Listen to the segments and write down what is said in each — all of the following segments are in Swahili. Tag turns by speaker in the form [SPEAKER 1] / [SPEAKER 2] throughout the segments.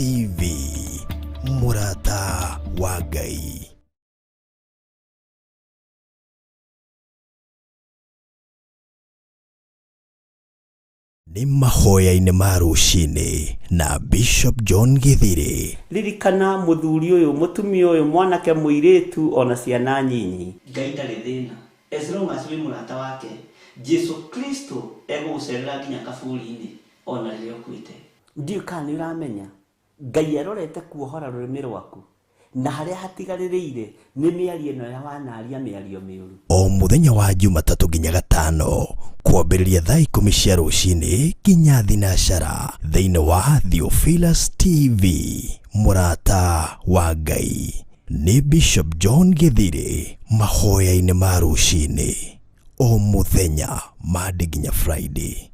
[SPEAKER 1] TV, Murata wa Ngai. Ni mahoya-inĩ ma rũcinĩ na Bishop John Githiri.
[SPEAKER 2] Ririkana muthuri uyu, mutumia uyu, mwanake muiritu ona ciana nyinyi.
[SPEAKER 3] Ngai ndarĩ thĩna. As long as we mũrata wake, Jesu Kristo egũgũcerera nginya kaburi-inĩ ona rĩrĩa ũkuĩte.
[SPEAKER 2] Ndiũ kana nĩ ũramenya Ngai arorete kuohora rũrĩmĩ rwaku na harĩa hatigarĩrĩire nĩ mĩario ĩno ya wanaria mĩario mĩũru.
[SPEAKER 1] O mũthenya wa Jumatatũ nginya Gatano kwambĩrĩria thaa 10 cia rũcinĩ nginya thinacara thĩinĩ wa Theophilus TV, Murata wa Ngai. Ni Bishop John Githiri, mahoya-inĩ ma rũcinĩ o mũthenya Monday nginya Friday.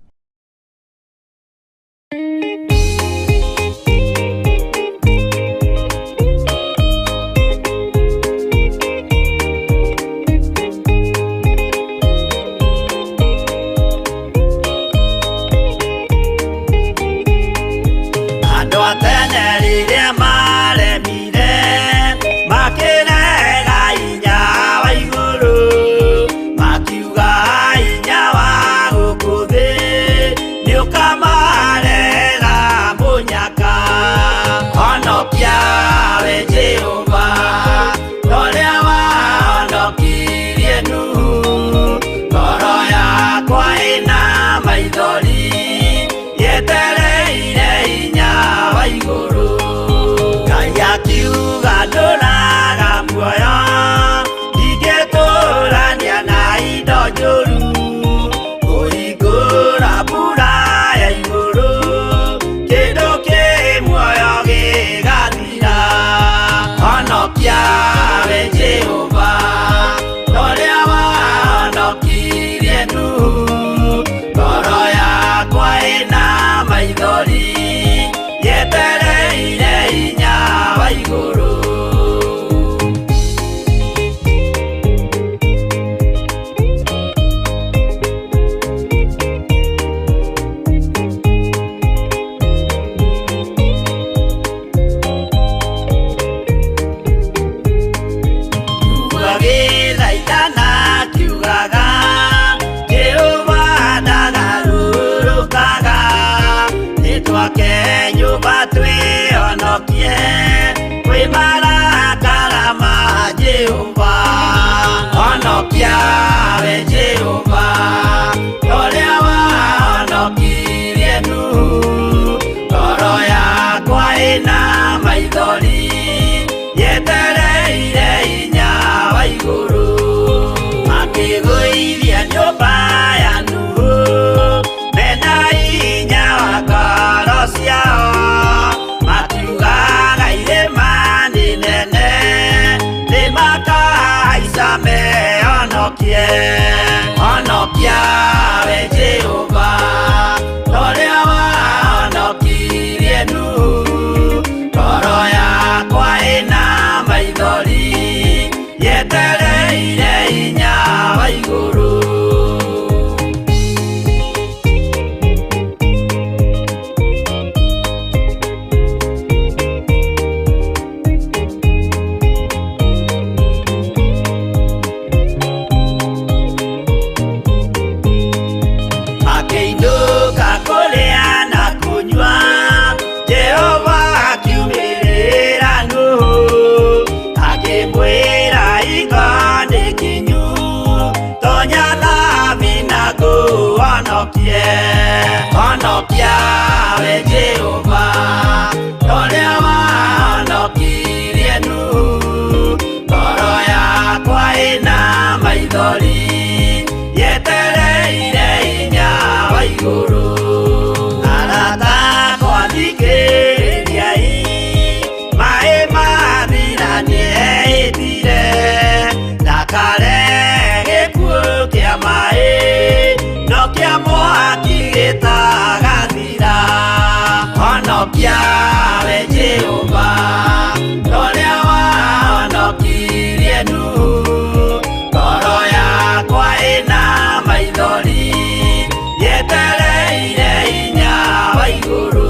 [SPEAKER 4] Yetereire inya wa iguru,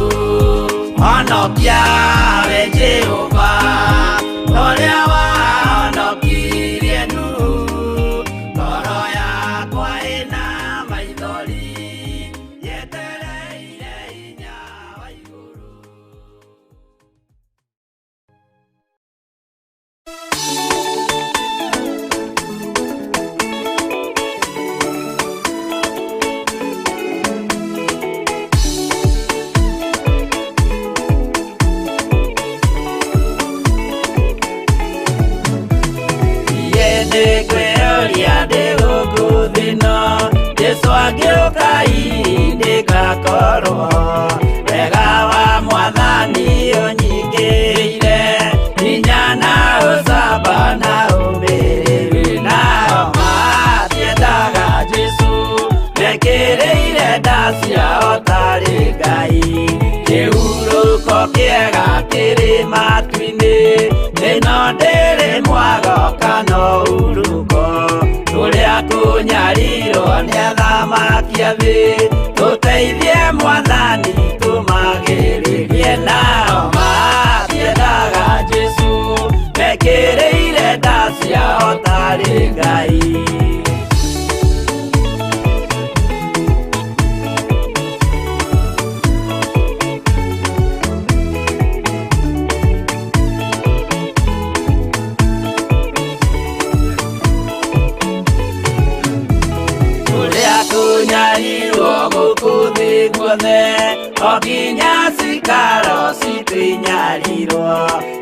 [SPEAKER 4] ono pia we Jehova ũrĩa wahonokirie Nuhu ngoro yakwa ĩna maithori yetereire hinya wa igũrũ. Yesu agĩũka ihinda ngakorwo wega wa Mwathani ũnyingĩire hinya na ũcamba na ũmĩrĩru nao matiendaga Jesu mekĩrĩire nda ciao tarĩ Ngai kĩhurũko kĩega kĩrĩ matu-inĩ ĩno ndĩrĩ mwago kana ũruko tũrĩa kũnyarirwo nĩ athamaki a thĩ tũteithie Mwathani tũmagĩrĩrie nao matiendaga Jesu mekĩrĩire nda ciao tarĩ Ngai. Okinya cikaro citwĩnyarirwo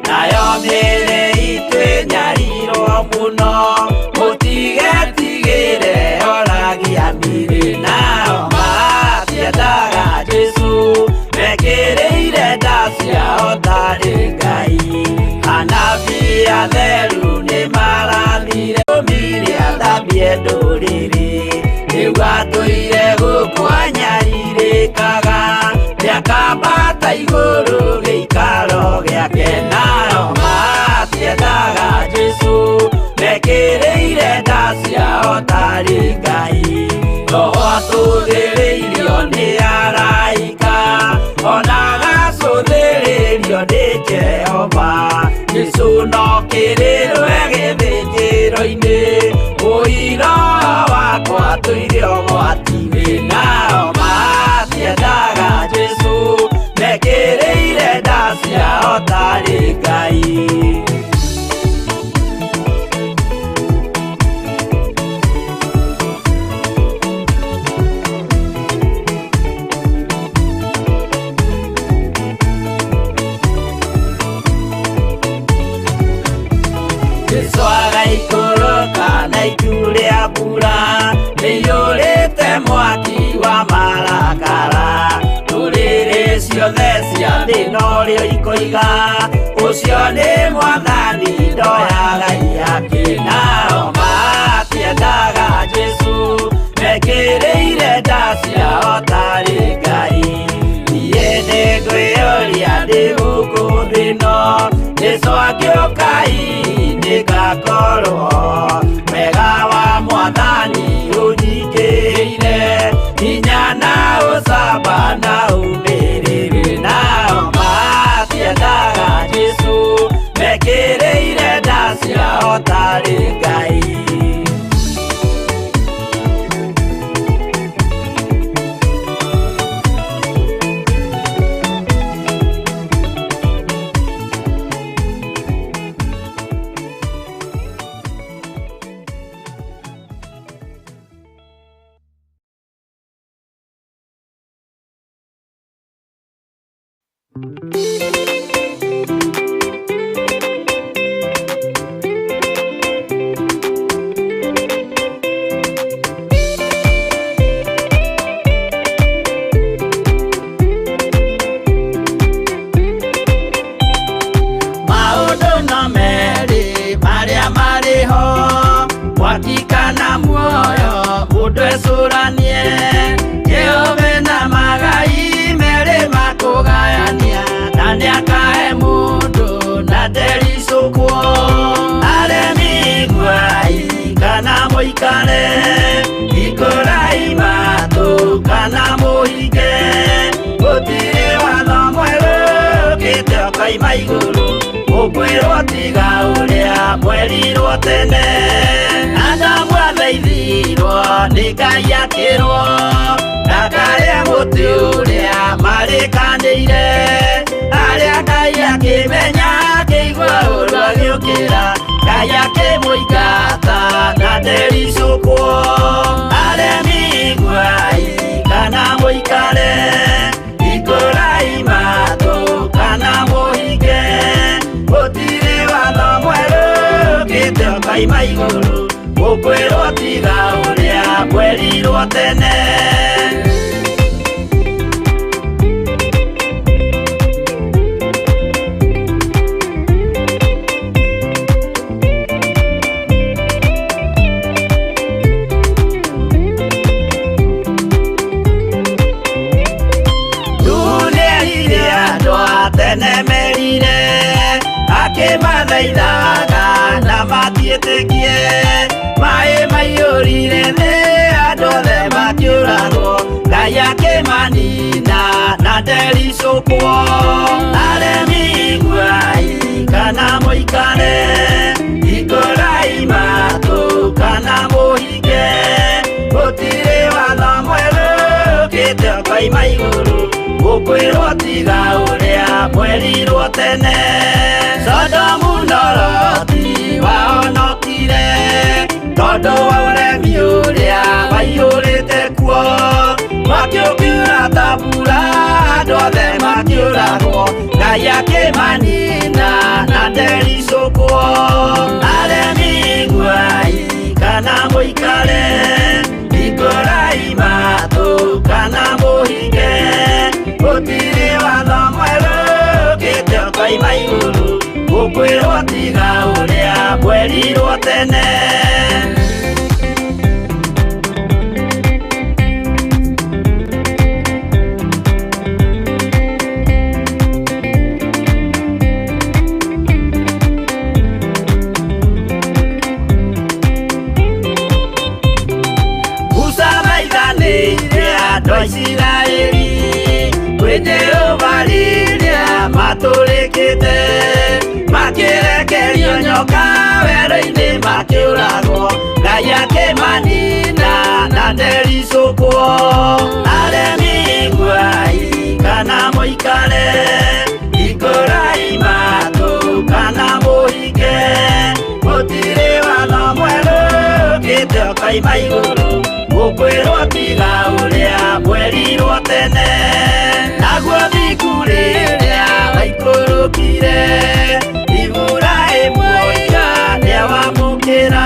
[SPEAKER 4] nayo mĩĩrĩ itwĩnyarirwo mũno mũtigetigĩre oragia mĩĩrĩ nao matiendaga Jesu mekĩrĩire nda ciao tarĩ Ngai. Anabii atheru nĩmarathire ũmire athambie ndũrĩrĩ rĩu atũire gũkwa nyarirĩkaga akambata igũrũ gĩikaro gĩake nao matiendaga Jesu mekĩrĩire nda ciao tarĩ Ngai. Roho acũthĩrĩirio nĩ araika ona agacũthĩrĩrio nĩ Jehova Jesu no kĩrĩrwe gĩthĩnjĩro-inĩ ũira wakwa tũire ũgwati-inĩ nao matiendaga Jesu mekĩrĩire nda ciao tarĩ Ngai. Jesu agaikũrũka na itu rĩa mbura nĩiyũrĩte mwaki wa marakara ndũrĩrĩ ciothe cia thĩ norĩo ikoiga ũcio nĩ Mwathani ndoyaga yake nao matiendaga Jesu mekĩrĩire nda ciao tarĩ Ngai. Niĩ nĩngwĩyũria ndĩ gũkũ thĩ ĩno Jesu agĩũka ihinda ngakorwo wega wa Mwathani ũnyingĩire hinya na ũcamba na ũmĩrĩru nao matiendaga Jesu mekĩrĩire nda ciao tarĩ Ngai. Wakikana muoyo udwesuranie Jehove na magai mere makugayania Nani akae mundu na derisukwo Aremiguai kana moikare Ikorai matu kana moike Gutire watho mweru kite kaima iguru ukwirwo tiga uria mwerirwo tene Adamu athaithirwo ni Ngai akirwo ndakaria muti uria marikanĩire aria Ngai akimenya akĩigua ũndũ agĩũkĩra Ngai akĩmũingata na ndericũkwo aremi iguai kana mũikare ikũrai matũ kana mũhinge gũtirĩ watho mwerũ ũkĩte ũkaima igũrũ ũkwĩrwo tiga ũrĩa mwerirwo tene nemerire akĩmathaithaga na matiĩtĩkie maĩ maiyũrire thĩ andũ othe makĩũragwo Ngai akĩmanina na ndericũkwo aremi iguai kana mũikare ikũrai matũ kana mũhinge gũtirĩ watho mwerũ ũkĩte ũkaima igũrũ ũkwĩrwo tiga ũrĩa mwerirwo tene Sodomu na Loti wahonokire tondũ wa ũremi ũrĩa waiyũrĩte kuo mwaki ũkiura ta mbura andũ othe makĩũragwo Ngai akĩmanina na ndericũkwo aremi iguai kana mũikare ikũrai matũ kana mũhinge gũtirĩ watho mwerũ ũkĩte ũkaima igũrũ ũkwĩrwo tiga ũrĩa mwerirwo tene Musa maithanĩire andũ a Isiraeli Jehova rĩrĩa matũrĩkĩte makĩrekerio nyoka werũ-inĩ makĩũragwo Ngai akĩmanina na ndericũkwo aremi iguai kana mũikare ikũrai matũ kana mũhinge gũtirĩ watho mwerũ ũkĩte ũkaima igũrũ ũkwĩrwo tiga ũrĩa mwerirwo tene naguo thiku rĩrĩa waikũrũkire Iburahĩmu oiga nĩawamũkĩra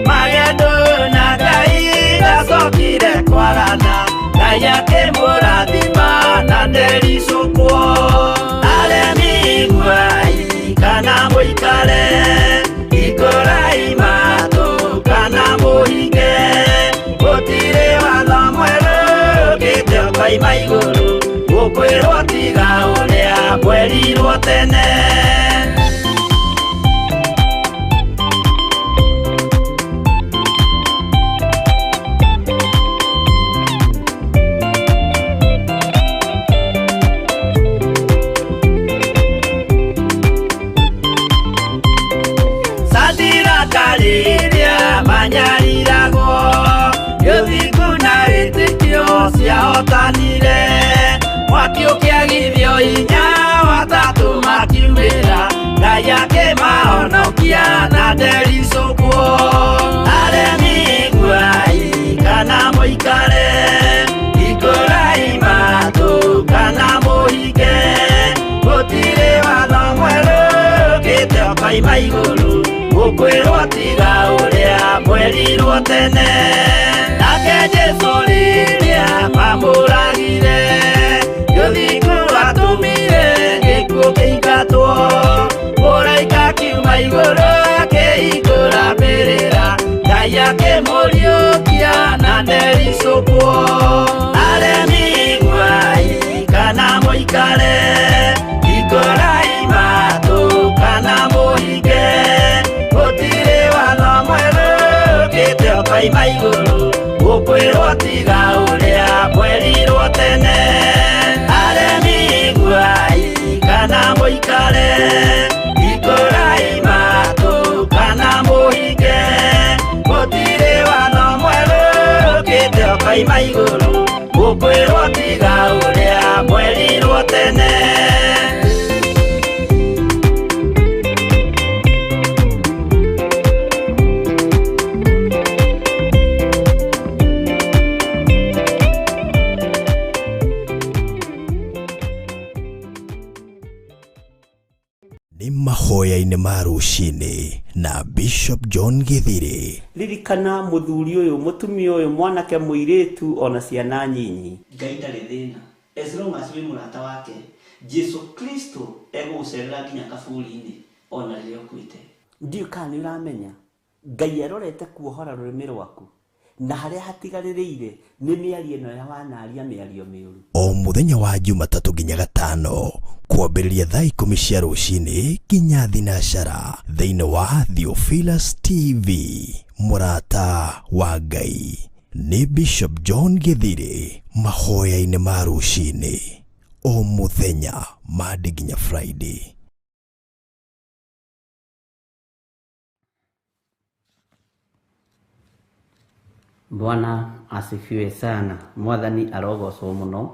[SPEAKER 4] magendo na Ngai ndacokire kwarana Ngai akĩmũrathima na ndericũkwo aremi iguai kana mũikare ikũrai matũ kana mũhinge gũtirĩ watho mwerũ ũkĩte ũkaima igũrũ ũkwĩrwo tiga ũrĩa mwerirwo tene Sadiraka rĩrĩa manyariragwo gĩthiku na wĩtĩkio ciahotanire mwaki ũkĩagithio hinya watatũ makiumĩra Ngai akĩmahonokia na ndericũkwo aremi iguai kana mũikare ikũrai matũ kana mũhinge gũtirĩ watho mwerũ ũkĩte ũkaima igũrũ ũkwĩrwo tiga ũrĩa mwerirwo tene nake Jesũ rĩrĩa mamũragire gĩthiku atũmire gĩkuũ kĩingatwo mũraika akiuma igũrũ akĩhingũra mbĩrĩra Ngai akĩmũriũkia na ndericũkwo aremi iguai kana mũikare ikũrai matũ kana mũhinge gũtirĩ watho mwerũ ũkĩte ũkaima igũrũ ũkwĩrwo tiga ũrĩa mwerirwo tene aremi iguai kana mũikare mũikare ikũrai matũ kana mũhinge gũtirĩ watho mwerũ ũkĩte ũkaima igũrũ gũkwĩrwo tiga ũrĩa mwerirwo tene.
[SPEAKER 1] Ni mahoya-inĩ ma rũcinĩ na Bishop John Githiri.
[SPEAKER 2] Ririkana muthuri uyu mutumia uyu mwanake muiritu ona ciana nyinyi.
[SPEAKER 3] Ngai ndarĩ thĩna. As long as wĩ mũrata wake, Jesu Kristo egũgũcerera nginya kaburi-inĩ ona rĩrĩa ũkuĩte.
[SPEAKER 2] Ndiũ kana nĩ ũramenya Ngai arorete kuohora rũrĩmĩ rwaku na harĩa hatigarĩrĩire nĩ mĩario ĩno ya wanaria mĩario mĩũru.
[SPEAKER 1] O mũthenya wa Jumatatũ nginya Gatano kwambĩrĩria thaa 10 cia rũcinĩ nginya thinacara thĩinĩ wa Theophilus TV. Mũrata wa Ngai nĩ Bishop John Githiri. Mahoya-inĩ ma rũcinĩ o mũthenya Monday nginya Friday.
[SPEAKER 2] Bwana asifiwe sana. Mwathani arogocwo muno.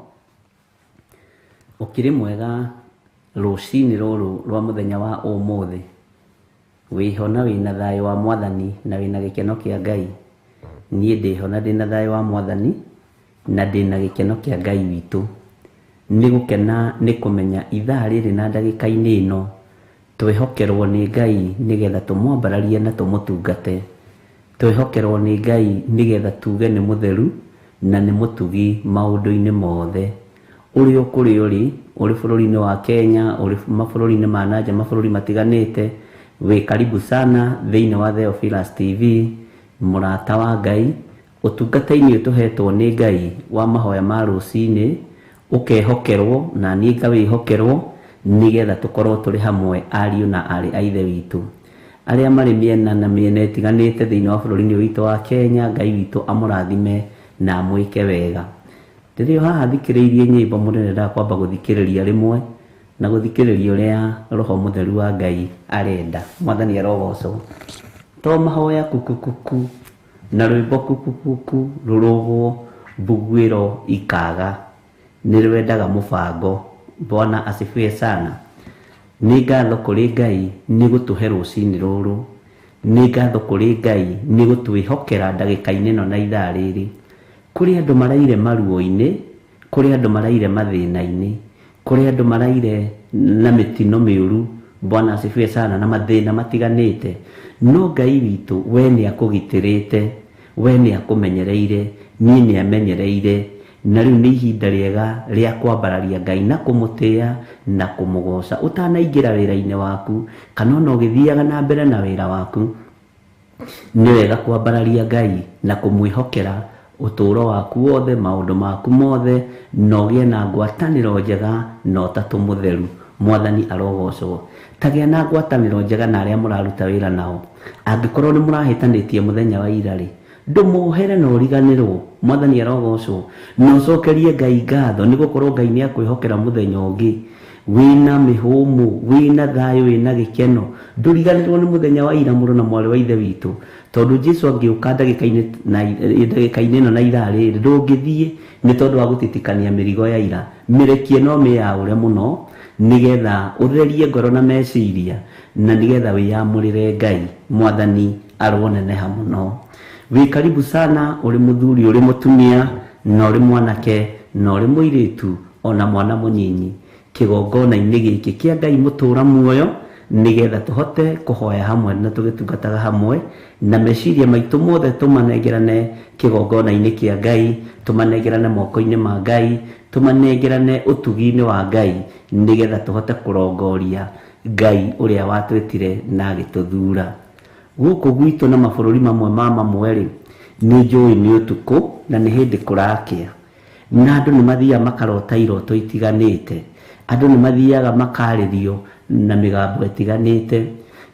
[SPEAKER 2] Ukiri mwega rũcinĩ rũrũ rwa mũthenya wa ũmũthĩ. Wĩho na wĩna thayũ wa Mwathani na wĩna gĩkeno kĩa Ngai. Niĩ ndĩho na ndĩna thayũ wa Mwathani na ndĩna gĩkeno kĩa Ngai witũ. Nĩ gũkena nĩ kũmenya ithaa rĩrĩ na ndagĩka-inĩ ĩno twĩhokerwo nĩ Ngai nĩgetha tũmwambararie na tũmũtungate. Twĩhokerwo nĩ Ngai nĩgetha tuge nĩ mũtheru na nĩ mũtugi maũndũ-inĩ mothe. Ũrĩ o kũrĩ ũrĩ bũrũri-inĩ wa Kenya, ũrĩ mabũrũri-inĩ ma nanja, mabũrũri matiganĩte, wĩ karibu sana thĩinĩ wa Theophilus TV, mũrata wa Ngai. Ũtungata-inĩ ũtũhetwo nĩ Ngai wa mahoya ma rũcinĩ, ũkehokerwo na niĩ ngawĩhokerwo nĩgetha tũkorwo tũrĩ hamwe ariũ na arĩ a ithe witũ. Arĩa marĩ mĩena na mĩena ĩtiganĩte thĩinĩ wa bũrũri-inĩ witũ wa Kenya, Ngai witũ amũrathime na amwĩke wega. Rĩrĩa haha thikĩrĩirie nyĩmbo mũnene kwamba gũthikĩrĩria rĩmwe na gũthikĩrĩria ũrĩa Roho Mũtheru wa Ngai arenda. Mwathani arogocwo. To mahoya kukukuku na rwĩmbo kukukuku rũrũgwo mbugwĩro ikaga nĩ rwendaga mũbango. Bwana asifiwe sana. Nĩ ngatho kũrĩ Ngai nĩ gũtũhe rũcinĩ rũrũ. Nĩ ngatho kũrĩ Ngai nĩ gũtwĩhokera ndagĩka-inĩ ĩno na ithaa rĩrĩ. Kũrĩ andũ maraire maruo-inĩ, kũrĩ andũ maraire mathĩna-inĩ, kũrĩ andũ maraire na mĩtino mĩũru. Bwana asifiwe sana, na mathĩna matiganĩte. No Ngai witũ we nĩ akũgitĩrĩte, we nĩ akũmenyereire, niĩ nĩ amenyereire. Na rĩu nĩ ihinda rĩega rĩa kwambararia Ngai na kũmũtĩĩa na kũmũgoca. Ũtanaingĩra wĩra-inĩ waku kana ona ũgĩthiaga na mbere na wĩra waku, nĩ wega kwambararia Ngai na kũmwĩhokera ũtũũro waku wothe, maũndũ maku mothe, na ũgĩe na ngwatanĩro njega na ũtatũ mũtheru. Mwathani arogocwo. Tagĩa na ngwatanĩro njega na arĩa mũraruta wĩra nao. Angĩkorwo nĩ mũrahĩtanĩtie mũthenya wa ira rĩ, ndũmũhere na ũriganĩrwo. Mwathani arogocwo. Na ũcokerie Ngai ngatho nĩ gũkorwo Ngai nĩ akwĩhokera mũthenya ũngĩ wĩna mĩhũmũ, wĩna thayũ, wĩna gĩkeno. Ndũriganĩrwo nĩ mũthenya wa ira, mũrũ na mwarĩ wa ithe witũ, tondũ Jesũ angĩũka ndagĩka-inĩ ĩno na ithaa rĩrĩ ndũngĩthiĩ nĩ tondũ wa gũtitikania mĩrigo ya ira. Mĩrekie no mĩyaũre mũno nĩgetha ũtherie ngoro na meciria na nĩgetha wĩyamũrĩre Ngai. Mwathani aroneneha mũno. Wĩ karibu sana, ũrĩ mũthuri, ũrĩ mũtumia, na ũrĩ mwanake, na ũrĩ mũirĩtu, ona mwana mũnyinyi, kĩgongona-inĩ gĩkĩ kĩa Ngai mũtũra muoyo, nĩgetha tũhote kũhoya hamwe na tũgĩtungataga hamwe na meciria maitũ mothe tũmanengerane kĩgongona-inĩ kĩa Ngai, tũmanengerane moko-inĩ ma Ngai, tũmanengerane ũtugi-inĩ wa Ngai, nĩgetha tũhote kũrongoria Ngai ũrĩa watwĩtire na agĩtũthura. Gũkũ gwitũ na mabũrũri mamwe rĩ, nĩ njũĩ nĩ ũtukũ na nĩ hĩndĩ kũrakĩa, na andũ nĩ mathiaga makarota iroto itiganĩte. Andũ nĩ mathiaga makarĩrio na mĩgambo ĩtiganĩte.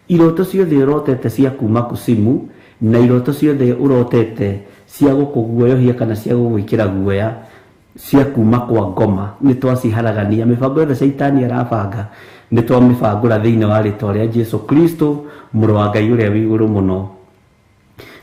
[SPEAKER 2] Iroto ciothe ũrotete cia kuma kusimu na iroto ciothe ũrotete cia gũkũguoyohia kana cia gũgwĩkĩra guoya cia kuma kwa ngoma nĩ twaciharagania. Mĩbango yothe Shaitani arabanga nĩ twamĩbangũra thĩinĩ wa rĩtwa rĩa Jesu Kristo mũrũ wa Ngai ũrĩa wĩ igũrũ mũno.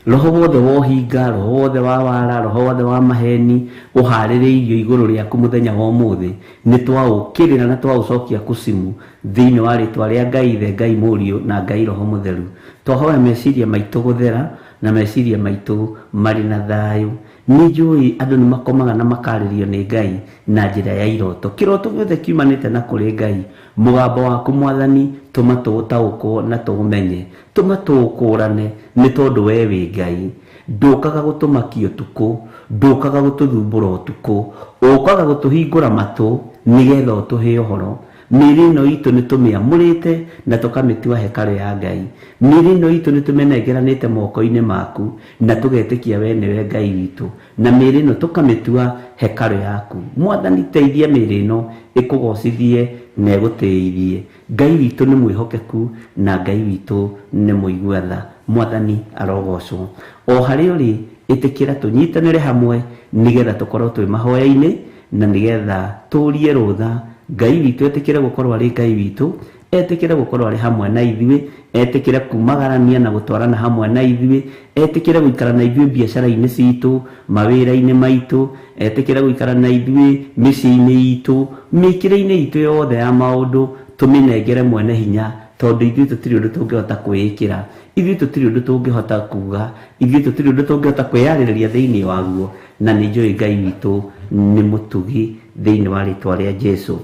[SPEAKER 2] Roho wothe wa ũhinga, roho wothe wa wara, roho wothe wa maheni ũharĩrĩirio igũrũ rĩaku mũthenya wa ũmũthĩ, nĩ twaũkĩrĩra na twaũcokia kusimu thĩinĩ wa rĩtwa rĩa Ngai Ithe, Ngai Mũriũ na Ngai Roho Mũtheru. Twahoya meciria maitũ gũthera na meciria maitũ marĩ na thayũ. Nĩ njũĩ andũ nĩ makomaga na makarĩrio nĩ Ngai na njĩra ya iroto. Kĩroto gĩothe kiumanĩte na kũrĩ Ngai. Mũgambo waku Mwathani tũma tũũtaũkwo na tũũmenye, tũma tũũkũrane nĩ tondũ we wĩ Ngai. Ndũkaga gũtũmakia ũtukũ, ndũkaga gũtũthumbũra ũtukũ, ũkaga gũtũhingũra matũ nĩgetha ũtũhe ũhoro. Mĩĩrĩ ĩno itũ nĩ tũmĩamũrĩte na tũkamĩtua hekarũ ya Ngai. Mĩĩrĩ ĩno itũ nĩ tũmĩnengeranĩte moko-inĩ maku na tũgetĩkia we nĩwe Ngai witũ, na mĩĩrĩ ĩno tũkamĩtua hekarũ yaku. Mwathani teithia mĩĩrĩ ĩno ĩkũgocithie na ĩgũtĩithie. Ngai witũ nĩ mwĩhokeku na Ngai witũ nĩ mũigua tha. Mwathani arogocwo. O harĩa ũrĩ ĩtĩkĩra tũnyitanĩre hamwe nĩgetha tũkorwo twĩ mahoya-inĩ na nĩgetha tũrie rũtha. Ngai witũ etĩkĩre gũkorwo arĩ Ngai witũ, etĩkĩre gũkorwo arĩ hamwe na ithuĩ, etĩkĩre kumagarania na gũtwarana hamwe na ithuĩ, etĩkĩre gũikara na ithuĩ biacara-inĩ citũ, mawĩra-inĩ maitũ, etĩkĩre gũikara na ithuĩ mĩciĩ-inĩ itũ, mĩkĩre-inĩ itũ yothe ya maũndũ, tũmĩnengere mwene hinya, tondũ ithuĩ tũtirĩ ũndũ tũngĩhota kwĩĩkĩra, ithuĩ tũtirĩ ũndũ tũngĩhota kuga, ithuĩ tũtirĩ ũndũ tũngĩhota kwĩyarĩrĩria thĩinĩ waguo, na nĩ njũĩ Ngai witũ nĩ mũtugi thĩinĩ wa rĩtwa rĩa Jesu.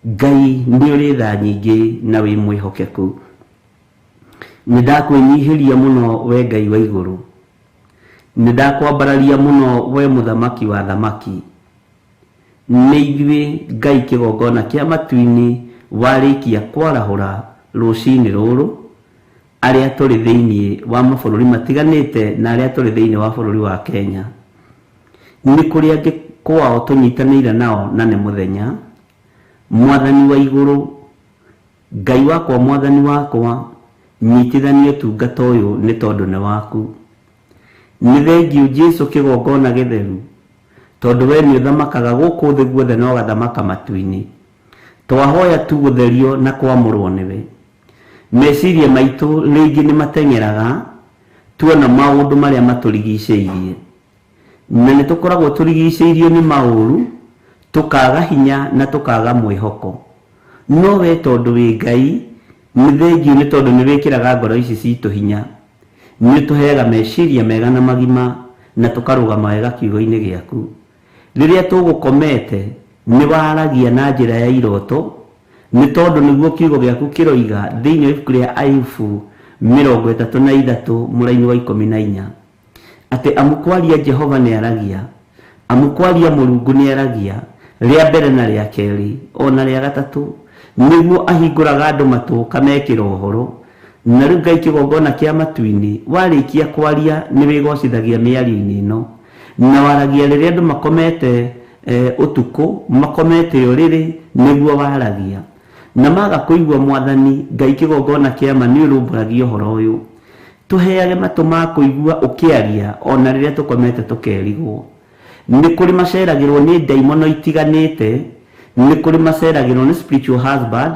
[SPEAKER 2] Ngai nĩ ũrĩ tha nyingĩ na wĩ mwĩhokeku. Nĩ ndakwĩnyihĩria mũno we Ngai wa igũrũ, nĩ ndakwambararia mũno we mũthamaki wa thamaki. Nĩ ithuĩ Ngai kĩgongona kĩa matu-inĩ warĩkia kwarahũra rũcinĩ rũrũ, arĩa tũrĩ thĩinĩ wa mabũrũri matiganĩte na arĩa tũrĩ thĩinĩ wa bũrũri wa Kenya. Nĩ kũrĩ angĩ kwao tũnyitanĩire nao na nĩ mũthenya. Mwathani wa igũrũ, Ngai wakwa, Mwathani wakwa, nyitithania ũtungata ũyũ nĩ tondũ nĩ waku. Nĩ thengiũ Jesu kĩgongona gĩtheru, tondũ we nĩ ũthamakaga gũkũ thĩ guothe na ũgathamaka matu-inĩ. Twahoya tu gũtherio na kwamũrwo nĩwe. Meciria maitũ rĩngĩ nĩ mateng'eraga tuona maũndũ marĩa matũrigicĩirie, na nĩ tũkoragwo tũrigicĩirio nĩ maũru, tũkaga hinya na tũkaga mwĩhoko. No we tondũ wĩ Ngai, nĩ thengiũ nĩ tondũ nĩ wĩkĩraga ngoro ici citũ hinya, nĩ tũheaga meciria mega na magima na tũkarũgama wega kiugo-inĩ gĩaku. Rĩrĩa tũgũkomete nĩ waragia na njĩra ya iroto, nĩ tondũ nĩguo kiugo gĩaku kĩroiga thĩinĩ wa ibuku rĩa Ayubu 33 mũraini wa 14, atĩ amukwaria Jehova nĩ aragia, amukwaria Mũrungu nĩ aragia, rĩa mbere na rĩa kerĩ ona rĩa gatatũ, nĩguo ahingũraga andũ matũ kamekĩra ũhoro. Na rĩu Ngai kĩgongona kĩa matu-inĩ warĩkia kwaria nĩ wĩgocithagia mĩario-inĩ ĩno, na waragia rĩrĩa andũ makomete ũtukũ, makomete ũrĩrĩ, nĩguo waragia. Na maga kũigua Mwathani, Ngai kĩgongona kĩa ma nĩ ũrũmbũragia ũhoro ũyũ. Tũheage matũ ma kũigua ũkĩaria ona rĩrĩa tũkomete tũkerigwo. Nĩ kũrĩ maceragĩrwo nĩ ndaimono itiganĩte, nĩ kũrĩ maceragĩrwo nĩ spiritual husband,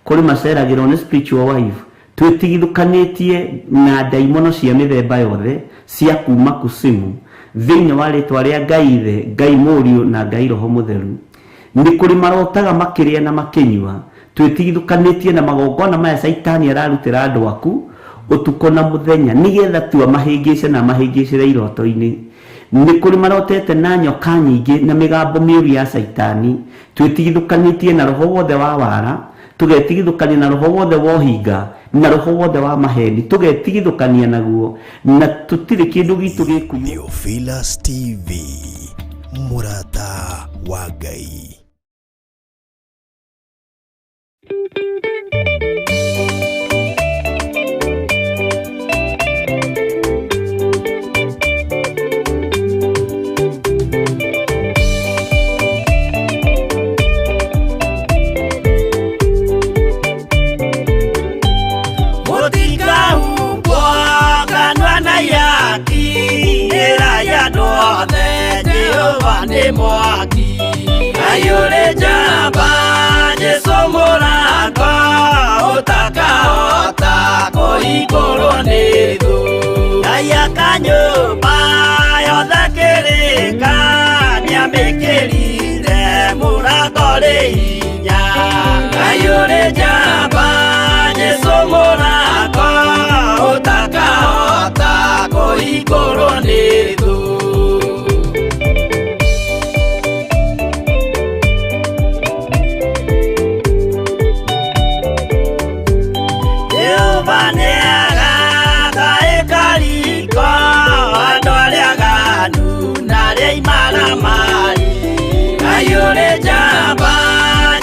[SPEAKER 2] kũrĩ maceragĩrwo nĩ spiritual wife. Twĩtigithũkanĩtie na ndaimono cia mĩthemba yothe cia kuma kusimu thĩinĩ wa rĩtwa rĩa Ngai Ithe, Ngai Mũriũ na Ngai Roho Mũtheru. Nĩ kũrĩ marotaga makĩrĩa na makĩnyua, twĩtigithũkanĩtie na magongona maya Saitani ararutĩra andũ aku ũtukũ na mũthenya, nĩgetha tu amahĩngĩce na amahĩngĩcĩre iroto-inĩ. Nĩ kũrĩ marotete na nyoka nyingĩ na mĩgambo mĩũru ya Saitani, twĩtigithũkanĩtie na roho wothe wa wara, tũgetigithũkania na roho wothe wa ũhinga na roho wothe wa maheni, tũgetigithũkania naguo, na tũtirĩ kĩndũ gitũ gĩkuo.
[SPEAKER 1] Theophilus TV, mũrata wa Ngai.
[SPEAKER 4] Mwaki ayure jamba Jesu muraka mari ayore jamba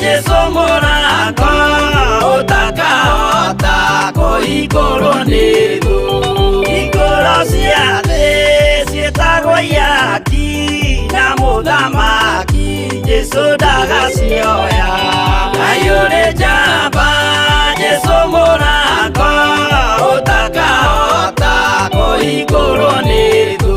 [SPEAKER 4] Jesu mũrango ũtakahota kũhingũrwo nĩ thũ hingũro cia thĩ ciĩtagwo yaki na mũthamaki Jesu ndagacioya ayore jamba Jesu mũrango ũtakahota kũhingũrwo nĩ thũ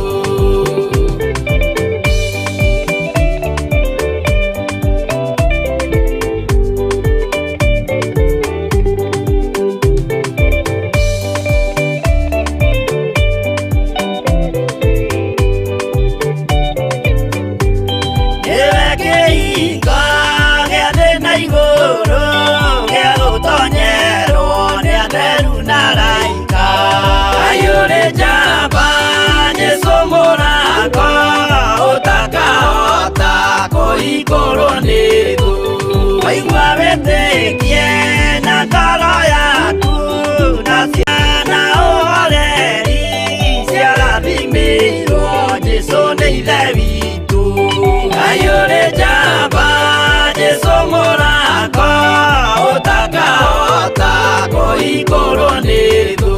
[SPEAKER 4] Waigua wĩtĩkie na ngoro yaku na ciana ũhoreri ciarathimĩirwo Jesũ nĩ ithe witũ ayũrĩ njamba Jesũ mũrango ũtakahota kũhingũrwo nĩ thũ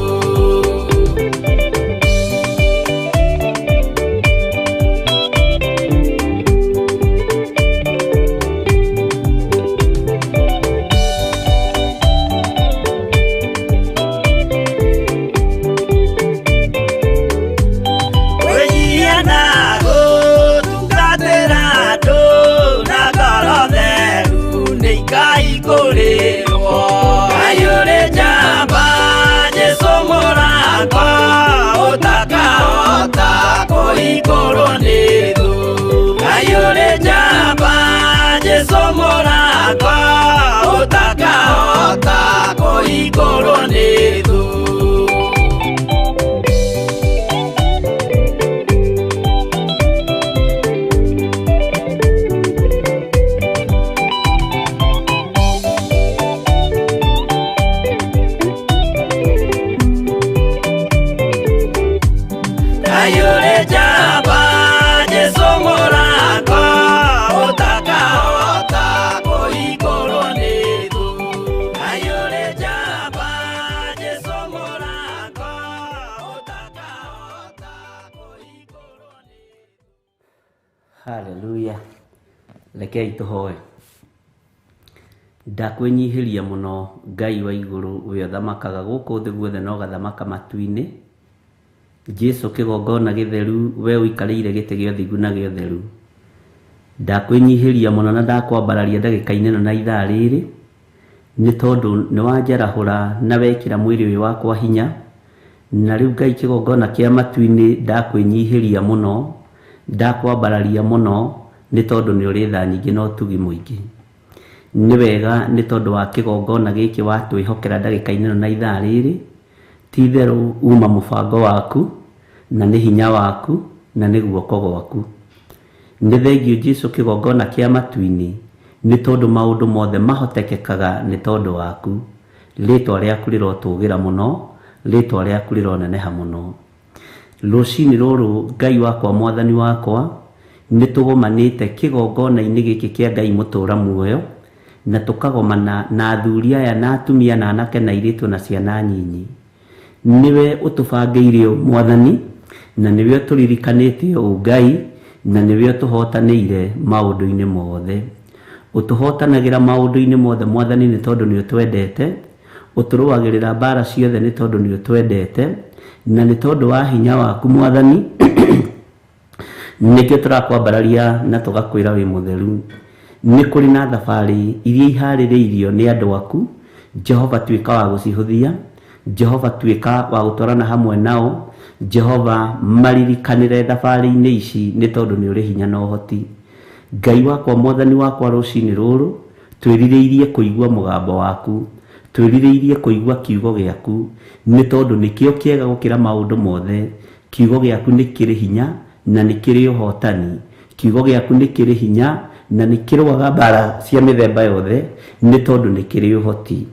[SPEAKER 4] Hallelujah. Rekei tuhoe. Ndakwĩnyihĩria mũno Ngai wa igũrũ we ũthamakaga gũkũ thĩ guothe na ũgathamaka matu-inĩ. Jesu kĩgongona gĩtheru we ũikarĩire gĩtĩ gĩa ũthingu na gĩa ũtheru. Ndakwĩnyihĩria mũno na ndakwambararia ndagĩka-inĩ ĩno na ithaa rĩrĩ nĩ tondũ nĩ wanjarahũra na wekĩra mwĩrĩ ũyũ wakwa hinya. Na rĩu Ngai kĩgongona kĩa matu-inĩ ndakwĩnyihĩria mũno ndakwambararia mũno nĩ tondũ nĩ ũrĩ tha nyingĩ na ũtugi mũingĩ. Nĩ wega nĩ tondũ wa kĩgongona gĩkĩ watwĩhokera ndagĩka-inĩ ĩno na ithaa rĩrĩ ti itherũ uma mũbango waku na nĩ hinya waku na nĩ guoko gwaku. Nĩ thengio Jesu kĩgongona kĩa matu-inĩ nĩ tondũ maũndũ mothe mahotekekaga nĩ tondũ waku. Rĩtwa rĩaku rĩrotũgĩra mũno, rĩtwa rĩaku rĩroneneha mũno. Rũcinĩ rũrũ Ngai wakwa mwathani wakwa nĩ tũgomanĩte kĩgongona-inĩ gĩkĩ kĩa Ngai mũtũra muoyo na tũkagomana na athuri aya na atumia na anake na airĩtu na ciana nyinyi. Niwe ũtũbangĩire mwathani na niwe ũtũririkanĩte Ngai na niwe ũtũhotanĩire maũndũ-inĩ mothe. Ũtũhotanagĩra maũndũ-inĩ mothe mwathani nĩ tondũ nĩ ũtwendete. Ũtũrũagĩrĩra mbara ciothe nĩ tondũ nĩ ũtwendete na nĩ tondũ wa hinya waku mwathani nĩkĩo tũrakwambararia na tũgakwĩra wĩ mũtheru. Nĩ kũrĩ na thabarĩ iria iharĩrĩirio nĩ andũ aku. Jehova tuĩka wa gũcihũthia, Jehova tuĩka wa gũtwarana hamwe nao. Jehova maririkanĩre thabarĩ-inĩ ici nĩ tondũ nĩ ũrĩ hinya na ũhoti. Ngai wakwa mwathani wakwa rũcinĩ rũrũ twĩrirĩirie kũigua mũgambo waku, twĩrirĩirie kũigua kiugo gĩaku nĩ tondũ nĩkĩo kĩega gũkĩra maũndũ mothe. Kiugo gĩaku nĩ kĩrĩ hinya na nĩ kĩrĩ ũhotani. Kiugo gĩaku nĩ kĩrĩ hinya na nĩ kĩrũaga mbara cia mĩthemba yothe nĩ tondũ nĩ kĩrĩ ũhoti.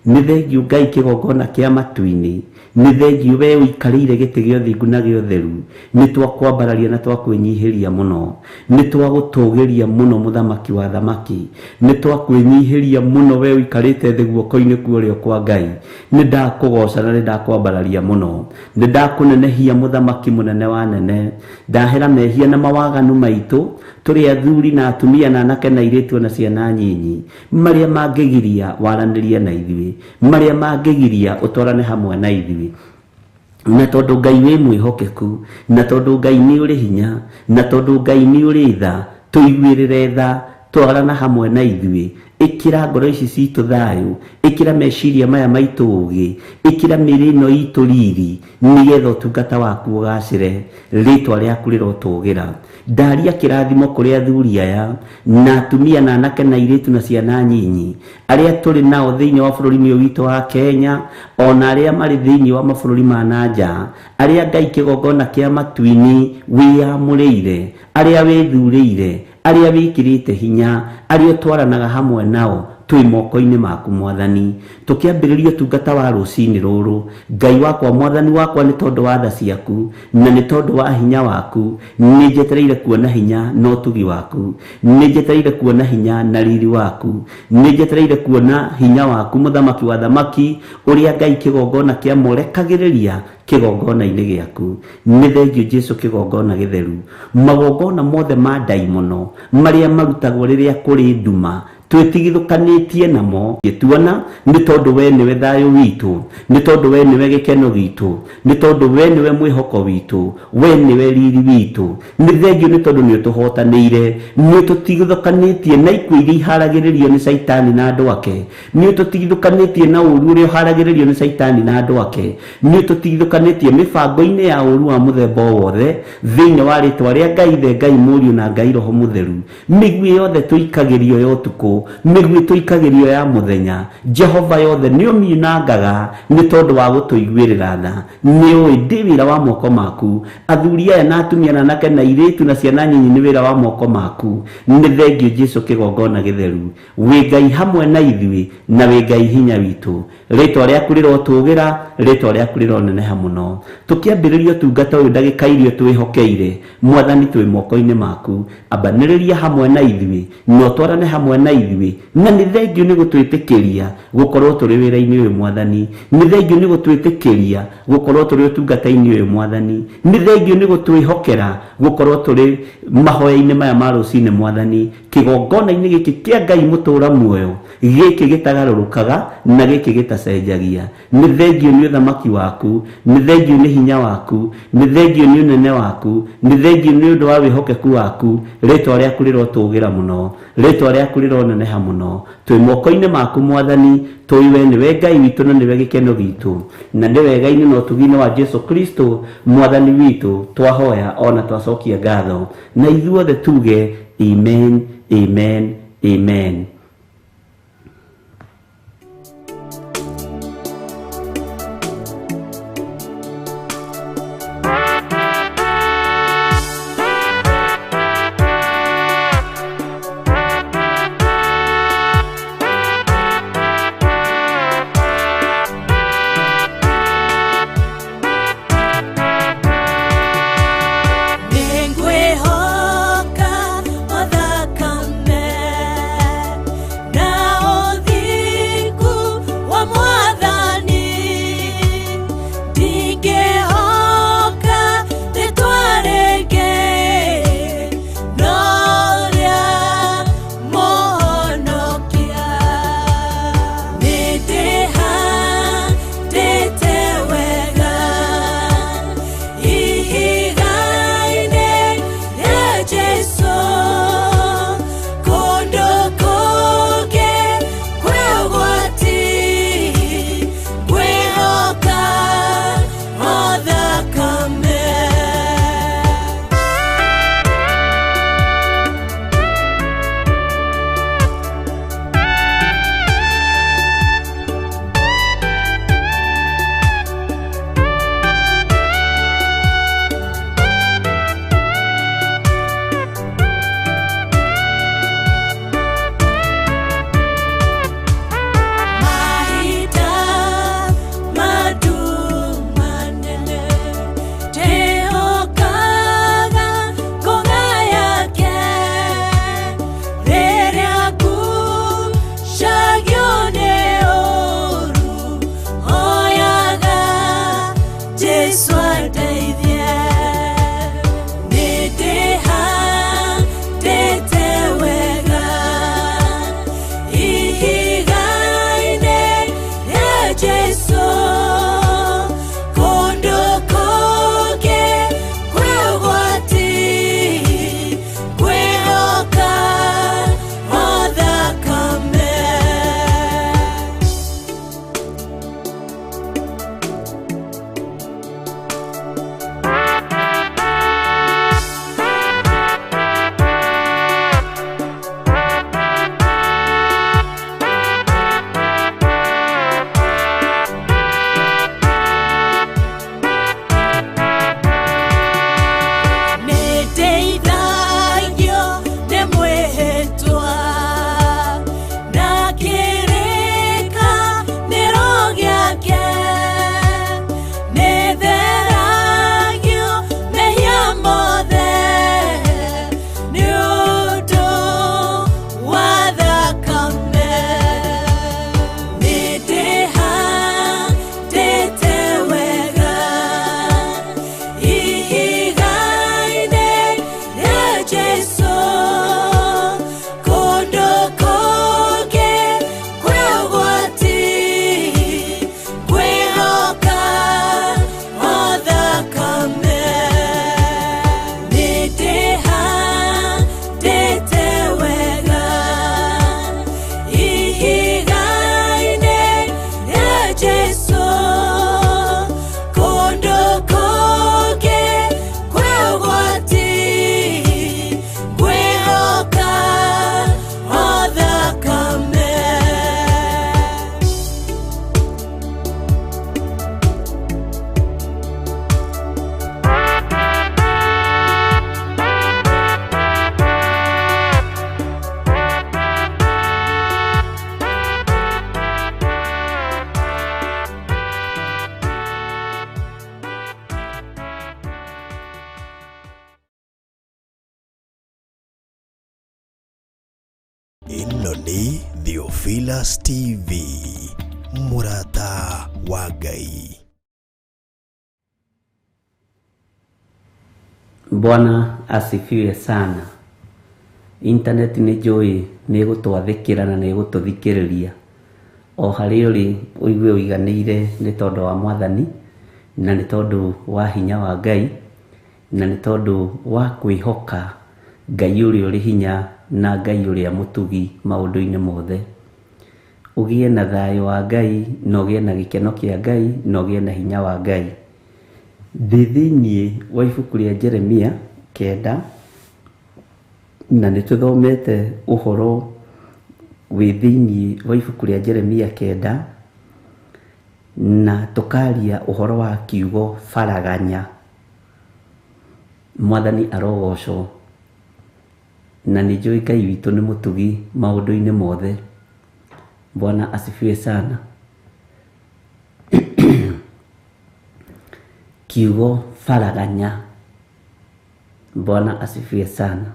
[SPEAKER 4] nĩ thengiũ Ngai kĩgongona kĩa matu-inĩ, nĩ thengiũ we ũikarĩire gĩtĩ gĩa ũthingu na gĩa ũtheru, nĩ twakwambararia na twakwĩnyihĩria mũno, nĩ twagũtũgĩria mũno mũthamaki wa thamaki, nĩ twakwĩnyihĩria mũno we ũikarĩte thĩ guoko-inĩ kwa ũrĩo kwa Ngai, nĩ ndakũgoca na nĩ ndakwambararia mũno, nĩ ndakũnenehia mũthamaki mũnene wa nene, ndahera mehia na mawaganu maitũ tũrĩ athuri na atumia na anake na airĩtu na ciana nyinyi, marĩa mangĩgiria waranĩrie na ithuĩ, marĩa mangĩgiria ũtwarane hamwe na ithuĩ. Na tondũ Ngai wĩ mwĩhokeku, na tondũ Ngai nĩ ũrĩ hinya, na tondũ Ngai nĩ ũrĩ tha, tũiguĩrĩre tha, twarana hamwe na ithuĩ, ĩkĩra ngoro ici citũ thayũ, ĩkĩra meciria maya maitũ ũgĩ, ĩkĩra mĩĩrĩ ĩno itũ riri, nĩgetha ũtungata waku ũgacĩre, rĩtwa rĩaku rĩrotũgĩra. Ndaria kĩrathimo kũrĩ athuri aya na atumia na anake na airĩtu na ciana nyinyi arĩa tũrĩ nao thĩinĩ wa bũrũri ũyũ witũ wa Kenya, ona arĩa marĩ thĩinĩ wa mabũrũri ma nanja, arĩa Ngai kĩgongona kĩa matu-inĩ wĩamũrĩire, arĩa wĩthurĩire, arĩa wĩkĩrĩte hinya, arĩa twaranaga hamwe nao twĩ moko-inĩ maku Mwathani. Tũkĩambĩrĩria ũtungata wa rũcinĩ rũrũ, Ngai wakwa Mwathani wakwa, nĩ tondũ wa tha ciaku na nĩ tondũ wa hinya waku, nĩ njetereire kuona hinya na ũtugi waku, nĩ njetereire kuona hinya na riri waku, nĩ njetereire kuona hinya waku mũthamaki wa thamaki, ũrĩa Ngai kĩgongona kĩamorekagĩrĩria kĩgongona-inĩ gĩaku. Nĩ thengiũ Jesũ kĩgongona gĩtheru, magongona mothe ma ndaimono marĩa marutagwo rĩrĩa kũrĩ nduma twĩtigithũkanĩtie namo, gĩtuona nĩ tondũ we nĩwe thayũ witũ, nĩ tondũ we nĩwe gĩkeno gitũ, nĩ tondũ we nĩwe mwĩhoko witũ, we nĩwe riri witũ. Nĩ thengiũ nĩ tondũ nĩ ũtũhotanĩire, nĩ ũtũtigithũkanĩtie na ikuũ iria iharagĩrĩrio nĩ Saitani na andũ ake, nĩ ũtũtigithũkanĩtie na ũũru ũrĩa ũharagĩrĩrio nĩ Saitani na andũ ake, nĩ ũtũtigithũkanĩtie mĩbango-inĩ ya ũũru wa mũthemba o wothe thĩinĩ wa rĩtwa rĩa Ngai Ithe, Ngai Mũriũ na Ngai Roho Mũtheru. Mĩguĩ yothe tũikagĩrio ya ũtukũ, mĩguĩ tũikagĩrio ya mũthenya, Jehova yothe nĩ ũmiunangaga nĩ tondũ wa gũtũiguĩrĩra tha. Nĩ ũĩ ndĩ wĩra wa moko maku, athuri aya na atumia na anake na airĩtu na ciana nyinyi nĩ wĩra wa moko maku. Nĩ thengiũ Jesũ kĩgongona gĩtheru, wĩ Ngai hamwe na ithuĩ na wĩ Ngai hinya witũ, rĩtwa rĩaku rĩrotũgĩra, rĩtwa rĩaku rĩroneneha mũno. Tũkĩambĩrĩria ũtungata ũyũ ndagĩka iria twĩhokeire Mwathani, twĩ moko-inĩ maku, ambanĩrĩria hamwe na ithuĩ na ũtwarane hamwe na ithuĩ, na nĩ thengiũ nĩ gũtwĩtĩkĩria gũkorwo tũrĩ wĩra-inĩ ũyũ Mwathani, nĩ thengiũ nĩ gũtwĩtĩkĩria gũkorwo tũrĩ ũtungata-inĩ ũyũ Mwathani, nĩ thengiũ nĩ gũtwĩhokera gũkorwo tũrĩ mahoya-inĩ maya ma rũcinĩ Mwathani, kĩgongona-inĩ gĩkĩ kĩa Ngai mũtũra muoyo, gĩkĩ gĩtagarũrũkaga na gĩkĩ gĩtacenjagia. Nĩ thengiũ nĩ ũthamaki waku, nĩ thengiũ nĩ hinya waku, nĩ thengiũ nĩ ũnene waku, nĩ thengiũ nĩ ũndũ wa wĩhokeku waku, rĩtwa rĩaku rĩrotũgĩra mũno, rĩtwa rĩaku rĩroneneha mũno. Twĩ moko-inĩ maku Mwathani, tũĩ we nĩwe Ngai witũ na nĩwe gĩkeno gitũ, na nĩ wega-inĩ na ũtugi-inĩ wa Jesũ Kristo Mwathani witũ twahoya ona twacokia ngatho, na ithuothe tuge amen, amen, amen.
[SPEAKER 5] Jesu kondo koge kwegwati kwehoka othakame
[SPEAKER 1] ino ni Theophilus TV, murata wa Ngai.
[SPEAKER 2] Bwana asifiwe sana. Internet ni njui ni gutwathikira na ni gututhikiriria o hari uri uigue uiganire ni tondu wa Mwathani na ni tondu wa hinya wa Ngai na ni tondu wa kwihoka Ngai uri hinya na Ngai uria mutugi maundu-ini mothe. Ugie na thayo wa Ngai, no gie na gikeno kia Ngai, no gie na hinya wa Ngai. Thithinie wa ibuku ria Jeremia 9 na nituthomete uhoro wi thiini wa ibuku ria Jeremia 9 na tukaria uhoro wa kiugo faraganya. Mwathani arogocwo na ni njui Ngai witu ni mutugi maundu-ini mothe. Bwana asifiwe sana. Kiugo faraganya. Bwana asifiwe sana.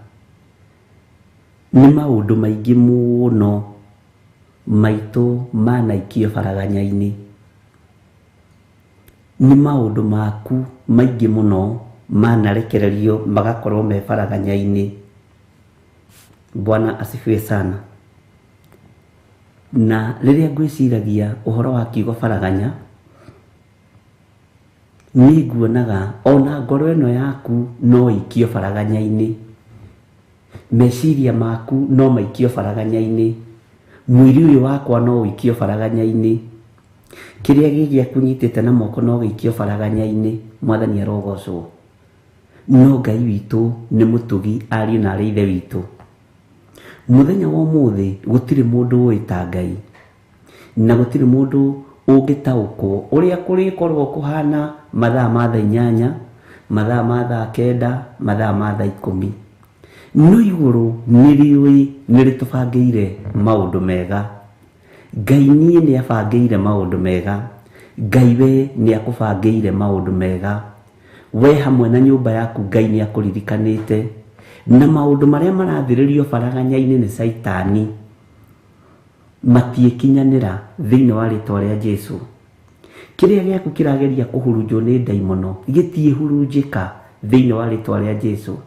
[SPEAKER 2] Ni maundu maingi muno maitu manaikio faraganya-ini. Ni maundu maku maingi muno manarekererio magakorwo me faraganya-ini. Bwana asifiwe sana. Na riria ngwiciragia uhoro wa kiugo faraganya, ni nguonaga ona ngoro ino yaku no ikio faraganya-ini, meciria maku no maikio faraganya-ini, mwiri uyu wakwa no ikio faraganya-ini, kiria gigia kunyitite na moko no gikio faraganya-ini. Mwathani arogocwo. No Ngai witu ni mutugi ari na ari ithe witu. Muthenya wa umuthi gutiri mundu wita Ngai na gutiri mundu ungitaukwo uria kurikorwo kuhana mathaa ma thaa 8, mathaa ma thaa 9, mathaa ma thaa 10. No iguru niriui niritubangiire maundu mega. Ngai ni abangiire maundu mega. Ngai we ni akubangiire maundu mega. We hamwe na nyumba yaku Ngai ni akuririkanite. Na maundu maria marathiririo faraganya-ini ni Saitani matiekinyanira thiini wa ritwa ria Jesu. Kiria giaku kirageria kuhurunjwo ni daimono gitiihurunjika thiini wa ritwa ria Jesu.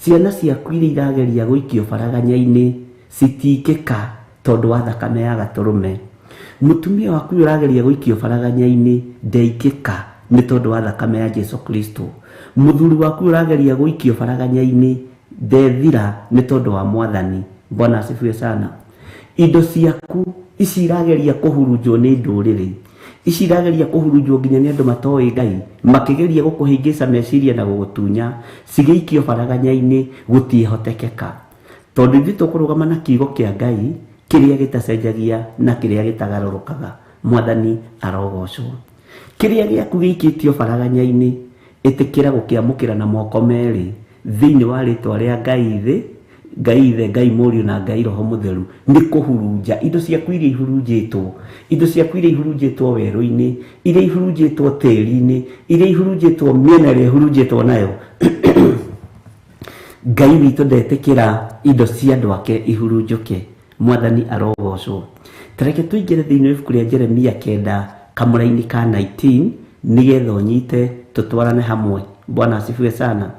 [SPEAKER 2] Ciana ciaku iria irageria guikio faraganya-ini citingika tondu wa thakame ya gaturume. Mutumia waku urageria guikio faraganya-ini ndeikika ni tondu wa thakame ya Jesu Kristo. Muthuri waku urageria guikio faraganya-ini ndethira ni tondu wa Mwathani. Bwana asifiwe sana. Indo ciaku ici irageria kuhurunjwo ni nduriri, ici irageria kuhurunjwo nginya ni andu matoi Ngai, makigeria gukuhingica meciria na gugutunya, cigeikio faraganya-ini gutihotekeka. Tondu ithuĩ tukurugama na kiugo kia Ngai kiria gitacenjagia na kiria gitagarurukaga. Mwathani arogocwo. Kiria giaku giikitio faraganya-ini itikira gukiamukira na moko meri thiini wa ritwa ria Ngai Ithe, Ngai Mũriũ na Ngai Roho Mũtheru ni kuhurunja indo ciaku iria ihurunjitwo, indo ciaku iria ihurunjitwo weru-ini, iria ihurunjitwo tĩri-ini, iria ihurunjitwo miena iria ihurunjitwo nayo. Ngai witũ ndetikira indo cia andu ake ihurunjuke. Mwathani arogocwo. Tareke tuingire thiini wa ibuku ria Jeremia 9 kamũra-ini ka 19 nigetha unyite tutwarane hamwe. Bwana asifiwe sana.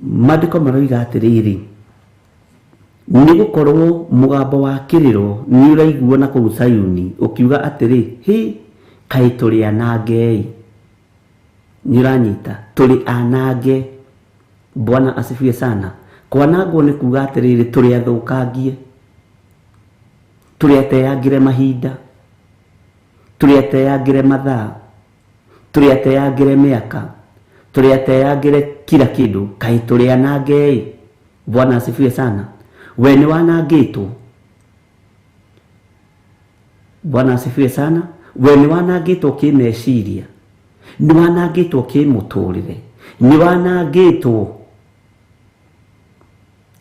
[SPEAKER 2] Maandiko maroiga atiriri, ni gukorwo mugambo wa kiriro ni uraiguo na kuu Sayuni ukiuga atiri, hi kai turi anange. Ni uranyita, turi anange. Bwana asifiwe sana. Kwanangwo ni kuuga atiriri turi athukangie, turi ateyangire mahinda,
[SPEAKER 4] tũrĩateangĩre mathaa, tũrĩateangĩre mĩaka, tũrĩateangĩre kila kĩndũ, kaĩ tũrĩanange? Bwana asifiwe sana. We nĩ wanangĩtwo. Bwana asifiwe sana. We nĩ wanangĩtwo kĩmeciria, nĩ wanangĩtwo kĩmũtũrĩre, nĩ wanangĩtwo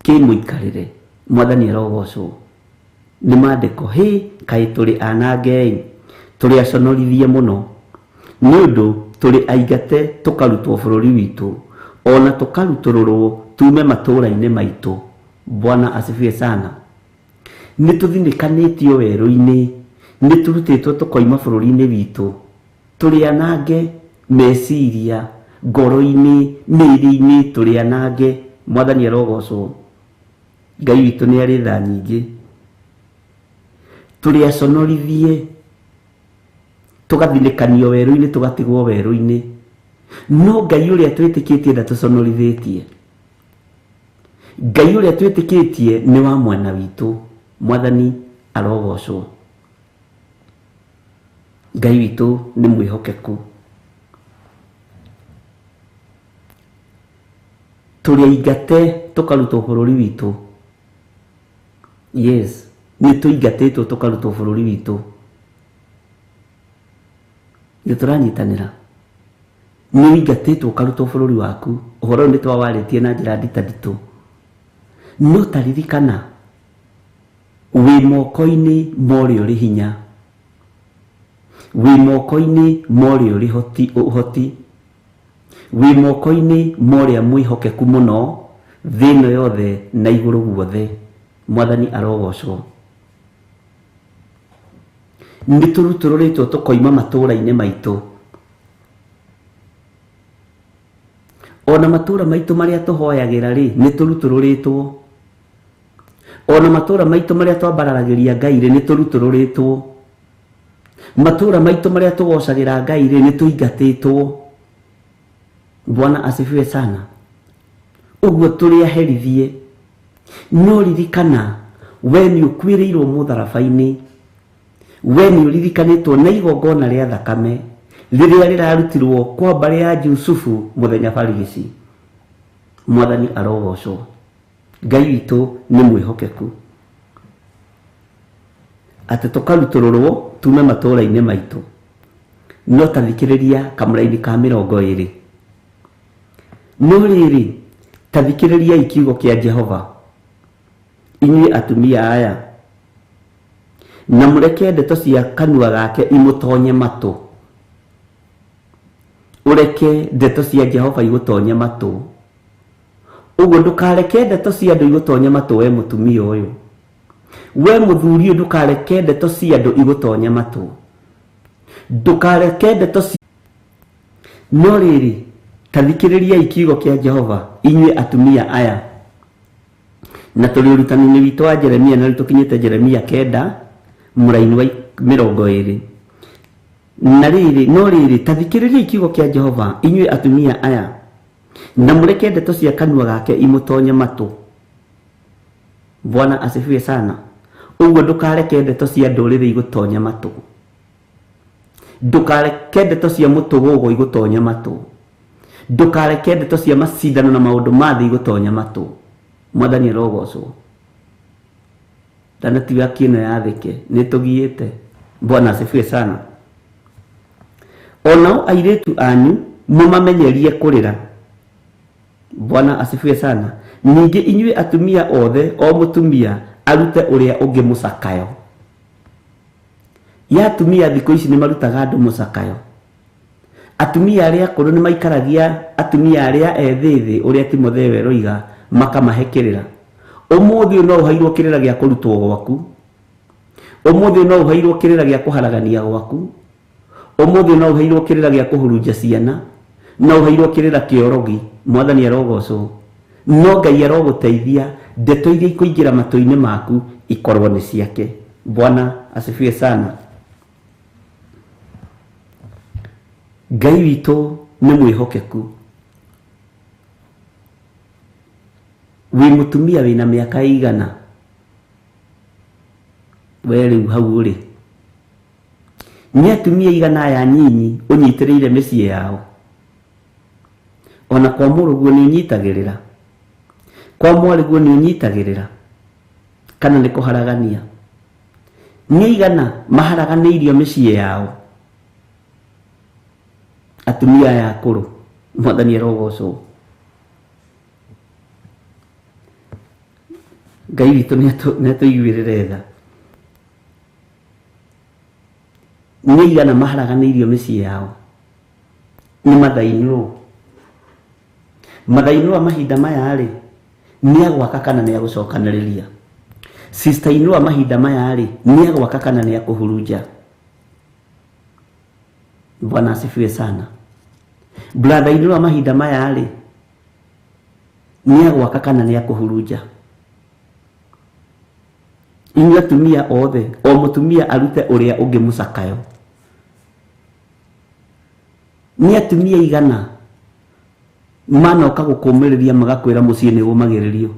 [SPEAKER 4] kĩmũikarĩre. Mwathani arogocwo. Nĩ maandĩko, hĩ kaĩ tũrĩ anange, tũrĩ aconorithie mũno, nĩ ũndũ tũrĩ aingate tũkarutwo bũrũri witũ, ona tũkarutũrũrwo tume matũũra-inĩ maitũ. Bwana asifiwe sana. Nĩ tũthinĩkanĩtio werũ-inĩ, nĩ tũrutĩtwo tũkoima bũrũri-inĩ witũ, tũrĩ anange meciria, ngoro-inĩ, mĩĩrĩ-inĩ, tũrĩ anange. Mwathani arogocwo. Ngai witũ nĩ arĩ tha nyingĩ. Tũrĩ aconorithie, tũgathinĩkanio werũ-inĩ, tũgatigwo werũ-inĩ, no Ngai ũrĩa twĩtĩkĩtie ndatũconorithĩtie. Ngai ũrĩa twĩtĩkĩtie nĩ wa mwena witũ. Mwathani arogocwo. Ngai witũ nĩ mwĩhokeku. Tũrĩ aingate tũkarutwo bũrũri witũ. Yes, nĩ tũingatĩtwo tũkarutwo bũrũri witũ. Nĩ tũranyitanĩra. Nĩ ũingatĩtwo ũkarutwo bũrũri waku. Ũhoro nĩ twawarĩtie na njĩra nditũ. No taririkana, wĩ moko-inĩ morĩ ũrĩ hinya, wĩ moko-inĩ morĩ ũrĩ ũhoti, wĩ moko-inĩ morĩa mwĩhokeku mũno thĩ ĩno yothe na igũrũ guothe. Mwathani arogocwo. Nĩ tũrutũrũrĩtwo tũkoima matũũra-inĩ maitũ, ona matũũra maitũ marĩa tũhoyagĩra rĩ, nĩ tũrutũrũrĩtwo. Ona matũũra maitũ marĩa twambararagĩria Ngai rĩ, nĩ tũrutũrũrĩtwo. Matũũra maitũ marĩa tũgocagĩra Ngai rĩ, nĩ tũingatĩtwo. Bwana asifiwe sana. Ũguo tũrĩ aherithie. No ririkana, we nĩ ũkuĩrĩirwo mũtharaba-inĩ, we nĩ ũririkanĩtwo na igongona rĩa thakame rĩrĩa rĩrarutirwo kwa mbarĩ ya Jusufu mũthenya barigici. Mwathani arogocwo. Ngai witũ nĩ mwĩhokeku. Atĩ tũkarutũrũrwo tume matũũra-inĩ maitũ. No tathikĩrĩria kamũra-inĩ ka 20. No rĩrĩ, tathikĩrĩria ikiugo kĩa Jehova, inyuĩ atumia aya, na mũreke ndeto cia kanua gake imũtonye matũ. Ũreke ndeto cia Jehova igũtonye matũ. Ũguo ndũkareke ndeto cia andũ igũtonye matũ, we mũtumia ũyũ. We mũthuri ũyũ ndũkareke ndeto cia andũ igũtonye matũ. Ndũkareke ndeto cia... No rĩrĩ, tathikĩrĩria ikiugo kĩa Jehova, inyuĩ atumia aya. Na tũrĩ ũrutani-inĩ witũ wa Jeremia, na tũkinyĩte Jeremia 9 mũraini wa 20. Na rĩrĩ, no rĩrĩ, tathikĩrĩria ikiugo kĩa Jehova, inyuĩ atumia aya, na mũreke ndeto cia kanua gake imũtonye matũ. Bwana asifiwe sana. Ũguo ndũkareke ndeto cia ndũrĩrĩ igũtonye matũ. Ndũkareke ndeto cia mũtũgũgũ igũtonye matũ. Ndũkareke ndeto cia macindano na maũndũ ma thĩ igũtonye matũ. Mwathani arogocwo. Ndanatiga kĩno yathĩke, nĩ tũgiĩte. Bwana asifiwe sana. Onao airĩtu anyu mũmamenyerie kũrĩra. Bwana asifiwe sana. Ningĩ inyuĩ atumia othe, o mũtumia arute ũrĩa ũngĩ mũcakayo. Ya atumia thikũ ici nĩ marutaga andũ mũcakayo. Atumia arĩa akũrũ nĩ maikaragia atumia arĩa ethĩ ũrĩa Timotheo eroiga, makamahekerera. Ũmũthĩ no ũhairwo kĩrĩra gĩa kũrutwo gwaku. Ũmũthĩ no ũhairwo kĩrĩra gĩa kũharagania gwaku. Ũmũthĩ no ũhairwo kĩrĩra gĩa kũhurunja ciana. No ũhairwo kĩrĩra kĩa ũrogi. Mwathani arogocwo. No Ngai arogũteithia ndeto iria ikũingĩra matũ-inĩ maku ikorwo nĩ ciake. Bwana asifiwe sana. Ngai witũ nĩ mwĩhokeku. Wĩ mũtumia wĩna mĩaka ĩigana, we rĩu hau ũrĩ, nĩ atumia igana aya nyinyi ũnyitĩrĩire mĩciĩ yao, ona kwa mũrũguo nĩ ũnyitagĩrĩra, kwa mwarĩguo nĩ ũnyitagĩrĩra, kana nĩ kũharagania? Nĩ igana maharaganĩirio mĩciĩ yao, atumia aya akũrũ. Mwathani arogocwo. Ngai witũ nĩ atũiguĩrĩre tha. Nĩ igana maharaganĩirio mĩciĩ yao, nĩ mathainwo. Mathainwo mahinda maya rĩ, nĩ agwaka kana nĩ agũcokanĩrĩria? Sister inua mahinda maya rĩ, nĩ agwaka kana nĩ akũhurunja? Bwana asifiwe sana. Brother inua mahinda maya rĩ, nĩ agwaka kana nĩ akũhurunja? Inyuĩ atumia othe, o mũtumia arute ũrĩa ũngĩ mũcakayo. Nĩ atumia igana manoka gũkũmĩrĩria magakwĩra mũciĩ nĩ ũmagĩrĩrio,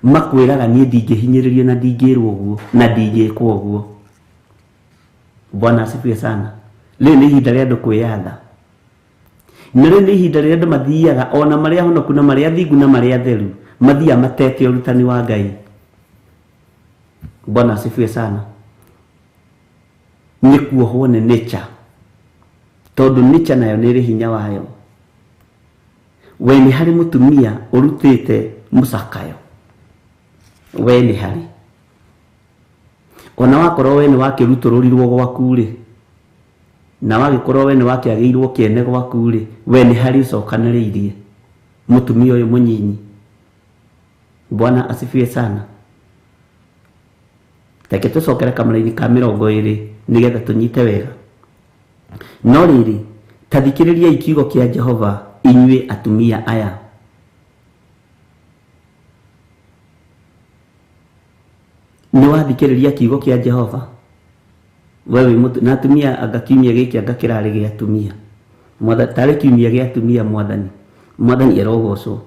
[SPEAKER 4] makwĩraga niĩ ndingĩhinyĩrĩrio na ndingĩrwo ũguo na ndingĩkwo ũguo. Bwana asifiwe sana. Rĩu nĩ ihinda rĩa andũ kwĩyatha, na rĩu nĩ ihinda rĩa andũ mathiaga ona marĩa honoku na marĩa thingu na marĩa theru, mathiaga matete ũrutani wa Ngai. Bwana asifiwe sana. Nĩ kuohwo nĩ nature, tondũ nature nayo nĩ ĩrĩ hinya wayo. We nĩ harĩ mũtumia ũrutĩte mũcakayo, we nĩ harĩ. Ona wakorwo we nĩ wakĩrutũrũrirwo gwaku rĩ, na wagĩkorwo we nĩ wakĩagĩirwo kĩene gwaku rĩ, we nĩ harĩ ũcokanĩrĩirie mũtumia ũyũ mũnyinyi. Bwana asifiwe sana. Reke tũcokere kamũra-inĩ ka 20 nĩgetha tũnyite wega. No rĩrĩ, ta thikĩrĩriai kiugo kĩa Jehova inyuĩ atumia aya. Nĩ wathikĩrĩria kiugo kĩa Jehova? Wewe na atumia anga kiumia gĩkĩ anga kĩrarĩ gĩa atumia. Tarĩ kiumia gĩa atumia Mwathani. Mwathani arogocwo.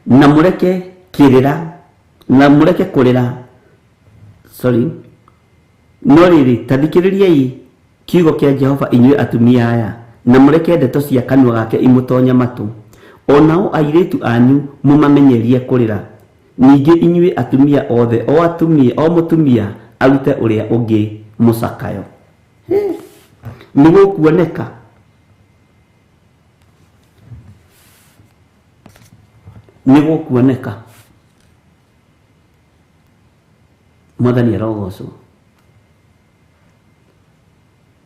[SPEAKER 4] Na mũreke kĩrĩra, na mũreke kũrĩra. Sorry. No rĩrĩ, ta thikĩrĩriai kiugo kĩa Jehova inyuĩ atumia aya, na mũreke ndeto cia kanua gake imũtonya matũ. Onao airĩtu anyu mũmamenyerie kũrĩra. Ningĩ inyuĩ atumia othe, o mũtumia arute ũrĩa ũngĩ mũcakayo. Nĩ gũkuoneka. Nĩ gũkuoneka. Mwathani arogocwo.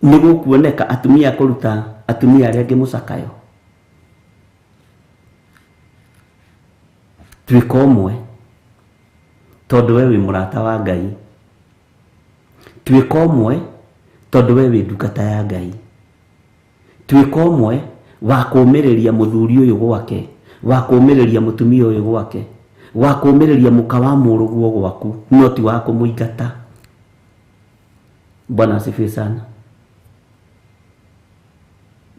[SPEAKER 4] Nĩ gũkuoneka atumia kũruta atumia arĩa angĩ mũcakayo. Twĩka ũmwe, tondũ we wĩ mũrata wa Ngai. Twĩka ũmwe, tondũ we wĩ ndungata ya Ngai. Twĩka ũmwe wa kũũmĩrĩria mũthuri ũyũ gwake, wa kũũmĩrĩria mũtumia ũyũ gwake, wa kũũmĩrĩria mũka wa mũrũguo gwaku, no ti wa kũmũingata. Bwana asifiwe sana.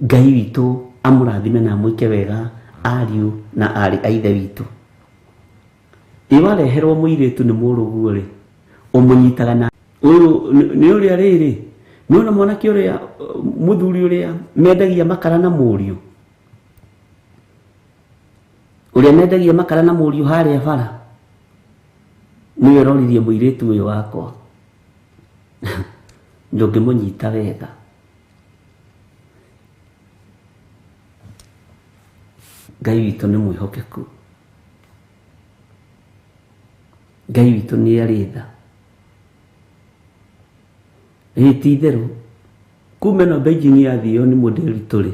[SPEAKER 4] Ngai witũ amũrathime na amwĩke wega ariũ na arĩ a ithe witũ. Wareherwo mũirĩtu nĩ mũrũguo rĩ, ũmũnyitaga na ũyũ nĩ ũrĩa rĩrĩ, nĩona mwanake ũrĩa mũthuri ũrĩa mendagia makara na mũriũ, ũrĩa mendagia makara na mũriũ harĩa bara, nĩwe roririe mũirĩtu ũyũ wakwa. Ndũngĩmũnyita wega. Ngai witũ nĩ mwĩhokeku. Ngai witũ nĩ arĩ tha. Ti itherũ, kuma ĩno Beijing yathio nĩ mũndĩritũ rĩ,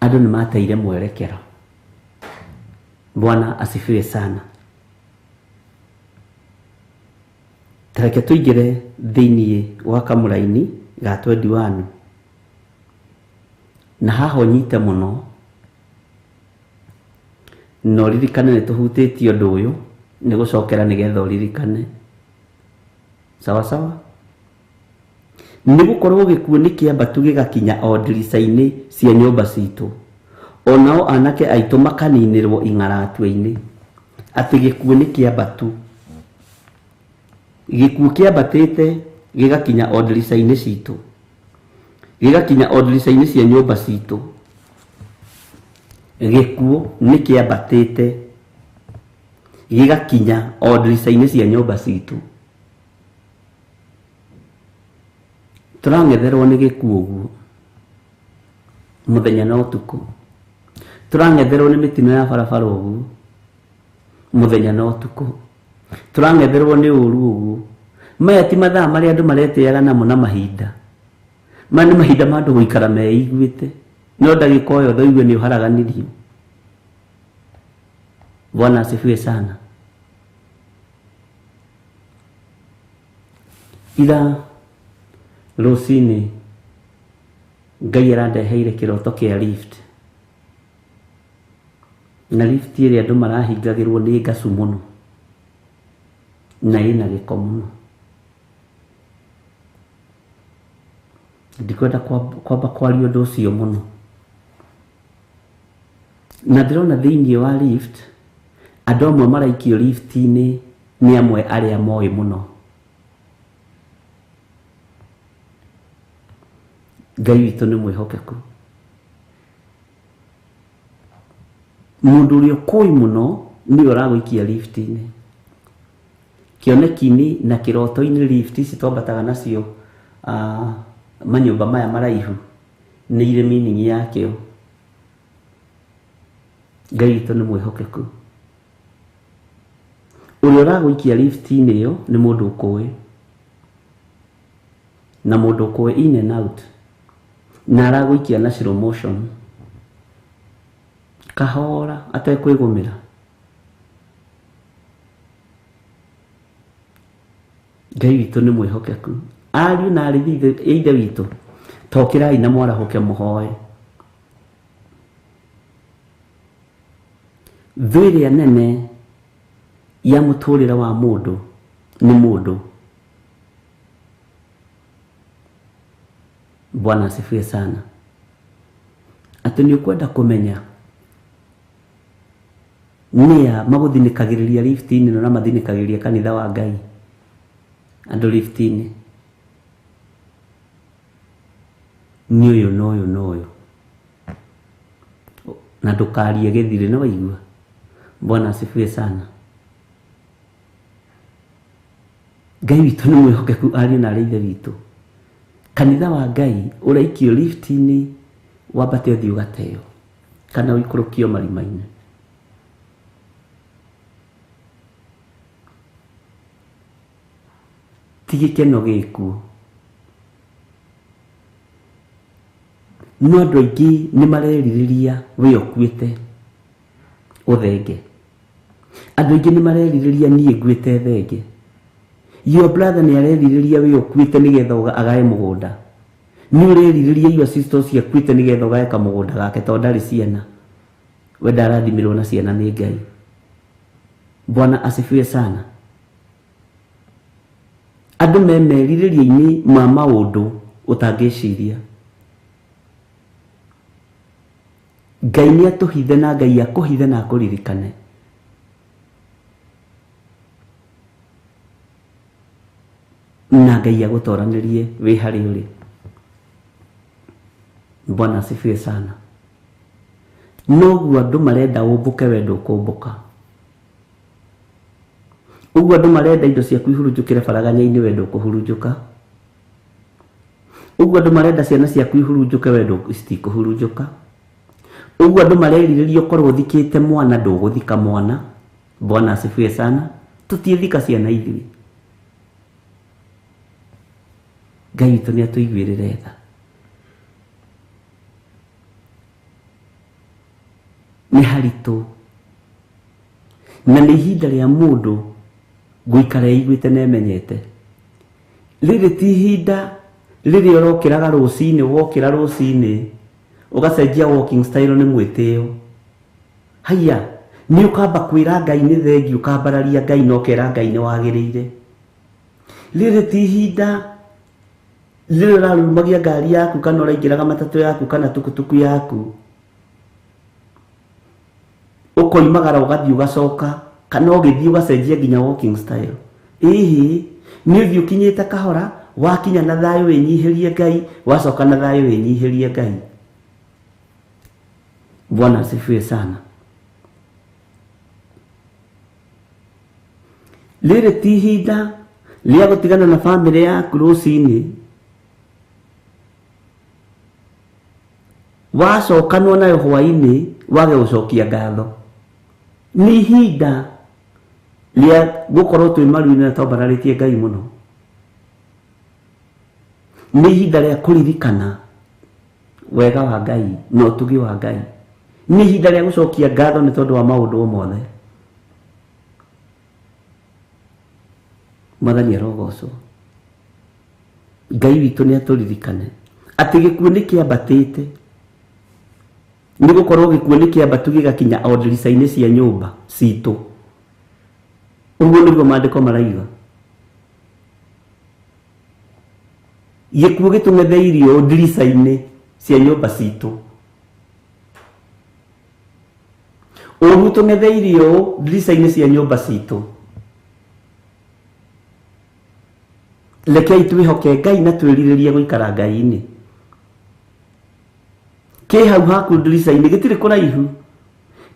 [SPEAKER 4] andũ nĩ mateire mwerekero. Bwana asifiwe sana. Tareke tũingĩre thĩinĩ wa kamũra-inĩ ga 21. Na haha ũnyite mũno, no ririkane nĩ tũhutĩtie ũndũ ũyũ, nĩ gũcokera nĩgetha ũririkane. Sawa sawa. Nĩ gũkorwo gĩkuũ nĩ kĩambatu gĩgakinya o ndirica-inĩ cia nyũmba citũ. Onao anake aitũ makaninĩrwo ing'aratua-inĩ. Atĩ gĩkuũ nĩ kĩambatu gikuo kiambatite gigakinya odirica-ini citu, gigakinya odirica-ini cia nyumba citu. Gikuo ni kiambatite gigakinya odirica-ini cia nyumba citu. Turangetherwo ni gikuo guo muthenya na utuku, turangetherwo ni mitino ya barabara uguo muthenya na utuku, turangetherwo ni uru uguo. Maya ti mathaa maria andu mareteaga namo na mahinda, maya ni mahinda ma andu guikara meiguite, no ndagika o yothe igue ni uharaganirio. Bwana asifiwe sana. Ila rucini Ngai arandeheire kiroto kia lift, na lift ĩrĩa andũ marahingagĩrwo nĩ ngacu mũno na ĩna gĩko mũno. Ndikwenda kwamba kwaria ũndũ ũcio mũno, na ndĩrona thĩinĩ wa lift andũ amwe maraikio lift-inĩ nĩ amwe arĩa moĩ mũno. Ngai witũ nĩ mwĩhokeku. Mũndũ ũrĩa ũkũĩ mũno nĩwe ũragũikia lift-inĩ. Kĩoneki-inĩ na kĩroto-inĩ lift ici twambataga nacio manyũmba maya maraihu nĩ irĩ meaning yakĩo. Ngai witũ nĩ mwĩhokeku. Ũrĩa ũragũikia lift-inĩ ĩyo nĩ mũndũ ũkũĩ, na mũndũ ũkũĩ in and out, na aragũikia na slow motion kahora atekwĩgũmĩra. Ngai witũ nĩ mwĩhokeku. Ariũ na arĩ ithe witũ, tokirai na mwarahũke mũhoe. Thũ ĩrĩa nene ya mũtũrĩre wa mũndũ nĩ mũndũ. Bwana asifiwe sana. Atĩ nĩ ũkwenda kũmenya nĩa magũthinĩkagĩrĩria lift-inĩ na mathinĩkagĩrĩria kanitha wa Ngai. Andũ lift-inĩ nĩ ũyũ na ũyũ na ũyũ, na ndũkarie gĩthirĩ, na waigua. Bwana asifiwe sana. Ngai witũ nĩ mwĩhokeku, ariũ na arĩ ithe witũ. Kanitha wa Ngai ũraikio lift-inĩ wambate ũthiĩ ũgateo, kana ũikũrũkio marima-inĩ. Ti gĩkeno gĩkuo. No andũ aingĩ nĩ marerirĩria wĩ ũkuĩte ũthenge. Andũ aingĩ nĩ marerirĩria niĩ nguĩte thenge. Your brother nĩ arerirĩria wĩ ũkuĩte nĩgetha agae mũgũnda. Nĩ ũrerirĩria your sister ũcio akuĩte nĩgetha ũgae kamũgũnda gake tondũ ndarĩ ciana. We ndarathimirwo na ciana nĩ Ngai. Bwana asifiwe sana. Andũ memerirĩria-inĩ ma maũndũ ũtangĩciria. Ngai nĩ atũhithe na Ngai akũhithe na akũririkane. Na Ngai agũtoranĩrie wĩ harĩ ũrĩ. Bwana asifiwe sana. Noguo andũ marenda ũmbũke we ndũkũmbũka. Ũguo andũ marenda indo ciaku ihurunjũkĩre baraganya-inĩ we ndũkũhurunjũka. Ũguo andũ marenda ciana ciaku ihurunjũke we citikũhurunjũka. Ũguo andũ marerirĩria ũkorwo ũthikĩte mwana ndũgũthika mwana. Bwana asifiwe sana. Tũtiĩthika ciana ithuĩ. Ngai witũ nĩ atũiguĩrĩre tha. Nĩ haritũ na nĩ ihinda rĩa mũndũ gũikara eiguĩte na emenyete. Rĩrĩ ti ihinda rĩrĩa ũrokĩraga rũcinĩ, wokĩra rũcinĩ ũgacenjia walking style nĩ mwĩtĩo. Haiya, nĩ ũkamba kwĩra Ngai nĩ thengiũ, ũkambararia Ngai na ũkera Ngai nĩ wagĩrĩire. Rĩrĩ ti ihinda rĩrĩa ũrarumagia ngari yaku kana ũraingĩraga matatũ yaku kana tukutuku yaku, ũkoimagara ũgathiĩ ũgacoka, kana ũgĩthiĩ ũgacenjia nginya walking style. Ĩhĩ nĩ ũthiĩ ũkinyĩte kahora, wakinya na thayũ wĩnyihĩrie Ngai, wacoka na thayũ wĩnyihĩrie Ngai. Bwana asifiwe sana. Rĩrĩ ti ihinda rĩa gũtigana na bamĩrĩ yaku rũcinĩ. Wacokanwo nayo hwainĩ wage gũcokia ngatho. Nĩ ihinda rĩa gũkorwo twĩ maru-inĩ na twambararĩtie Ngai mũno. Nĩ ihinda rĩa kũririkana wega wa Ngai na ũtugi wa Ngai. Nĩ ihinda rĩa gũcokia ngatho nĩ tondũ wa maũndũ mothe. Mwathani arogocwo. Ngai witũ nĩ atũririkane atĩ gĩkuũ nĩ kĩambatĩte. Nĩ gũkorwo gĩkuũ nĩ kĩambatu gĩgakinya o ndirica-inĩ cia nyũmba citũ. Ũguo nĩguo maandĩko maraiga. Gĩkuũ gĩtũng'etheirio ndirica-inĩ cia nyũmba citũ. Ũru tũng'etheirio ndirica-inĩ cia nyũmba citũ. Rekei twĩhoke Ngai na twĩrirĩrie gũikara Ngai-inĩ. Kĩ hau haku ndirica-inĩ gĩtirĩ kũraihu.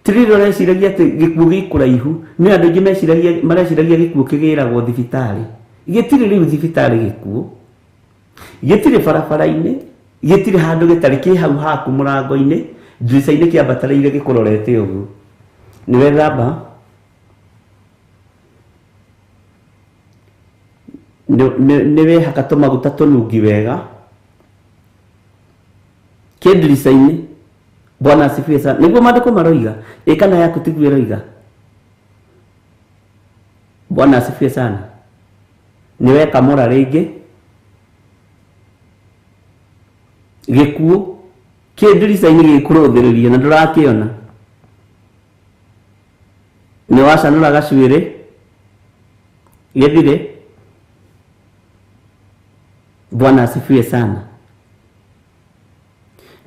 [SPEAKER 4] Tirĩrĩ ũreciragia atĩ gĩkuũ gĩ kũraihu. Nĩ andũ aingĩ mareciragia gĩkuũ kĩgĩragwo thibitarĩ. Gĩtirĩ rĩu thibitarĩ gĩkuũ. Gĩtirĩ barabara-inĩ. Gĩtirĩ handũ gĩtarĩ, kĩ hau haku mũrango-inĩ ndirica-inĩ kĩambatareire gĩkũrorete ũguo. Nĩ wethamba. Nĩ wehaka tũmaguta tũnungi wega. Kĩ ndirica-inĩ. Bwana asifiwe sana. Nĩguo maandĩko maroiga. Kana yaku tiguo ĩroiga. Bwana asifiwe sana. Nĩ wekamũra rĩngĩ. Gĩkuũ kĩ ndirica-inĩ gĩkũrũthĩrĩria na ndũrakĩona. Nĩ wacanũra gacuĩrĩ gĩthire. Bwana asifiwe sana.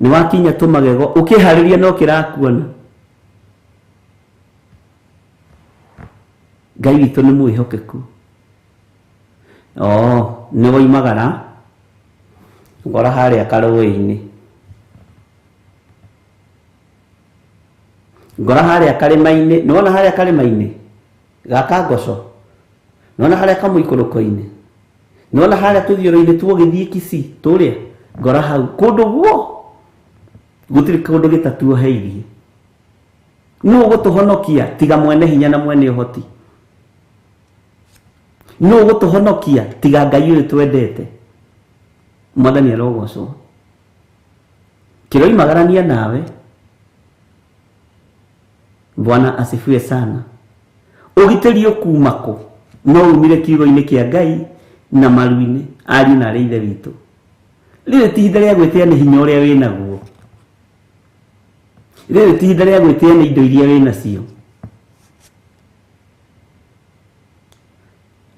[SPEAKER 4] Nĩ wakinya tũmagego ũkĩharĩria no kĩrakuona. Ngai witũ nĩ mwĩhokeku. Nĩ woimagara ngora harĩa karũĩ-inĩ. Ngora harĩa karĩma-inĩ. Nĩ wona harĩa karĩma-inĩ gaka ngoco. Nĩ wona harĩa kamũikũrũko-inĩ. Nĩ wona harĩa tũthiũrũ-inĩ tũgĩthiĩ Kisii tũrĩa. Ngora hau kũndũ guo gũtirĩ kũndũ gĩtatuoheirie. Nũũ gũtũhonokia tiga mwene hinya na mwene ũhoti? Nũũ gũtũhonokia tiga Ngai ũyũ twendete? Mwathani arogocwo. Kĩroimagarania nawe. Bwana asifiwe sana. Ũgitĩri ũkuma kũ? No umire kiugo-inĩ kĩa Ngai na maru-inĩ. Ariũ na arĩ ithe witũ. Rĩrĩ ti ihinda rĩa gwĩtĩĩa nĩ hinya ũrĩa wĩ naguo. Rĩrĩ ti ihinda rĩa gwĩtĩĩa nĩ indo iria wĩ nacio.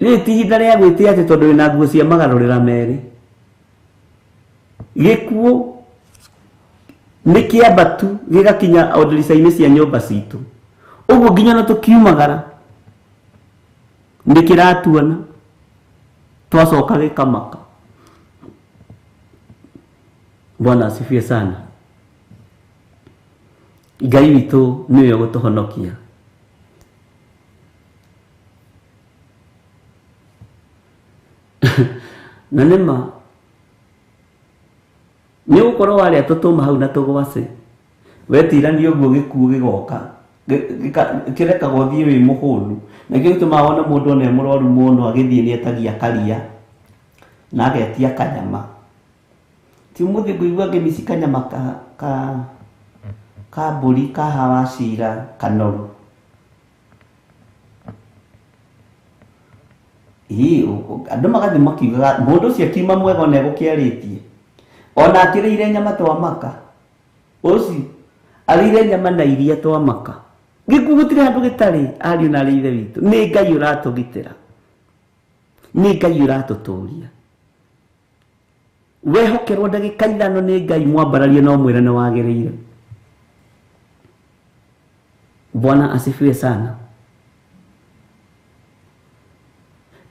[SPEAKER 4] Rĩrĩ ti ihinda rĩa gwĩtĩĩa atĩ tondũ wĩna nguo cia magarũrĩra merĩ. Gĩkuũ nĩ kĩambatu gĩgakinya o ndirica-inĩ cia nyũmba citũ. Ũguo nginya na tũkiumagara nĩ kĩratuona. Twacoka gĩkamaka. Bwana asifiwe sana. Ngai witũ nĩwe ũgũtũhonokia. Na nĩma nĩ ũgũkorwo warĩa tũtũma hau na tũgwace. Wetirania ũguo gĩkuũ gĩgoka kĩrekaga ũthiĩ wĩ mũhũnu. Na kĩo gĩtũmaga wona mũndũ ona e mũrwaru mũno agĩthiĩ nĩ etagia karia na agetia kanyama. Ti mũthĩ ngũigua ngĩmici kanyama ka mbũri kahawa cira kanoru. Andũ magathiĩ makiugaga mũndũ ũcio akiuma mwega ona egũkĩarĩtie. Ona akĩrĩire nyama twamaka. Ũcio arĩire nyama na iria twamaka. Gĩkuũ gũtirĩ handũ gĩtarĩ. Ariũ na arĩ ithe witũ. Nĩ Ngai ũratũgitĩra. Nĩ Ngai ũratũtũria. Wehokerwo ndagĩka ithano nĩ Ngai, mwambararie no mwĩre nĩ wagĩrĩire. Bwana asifiwe sana.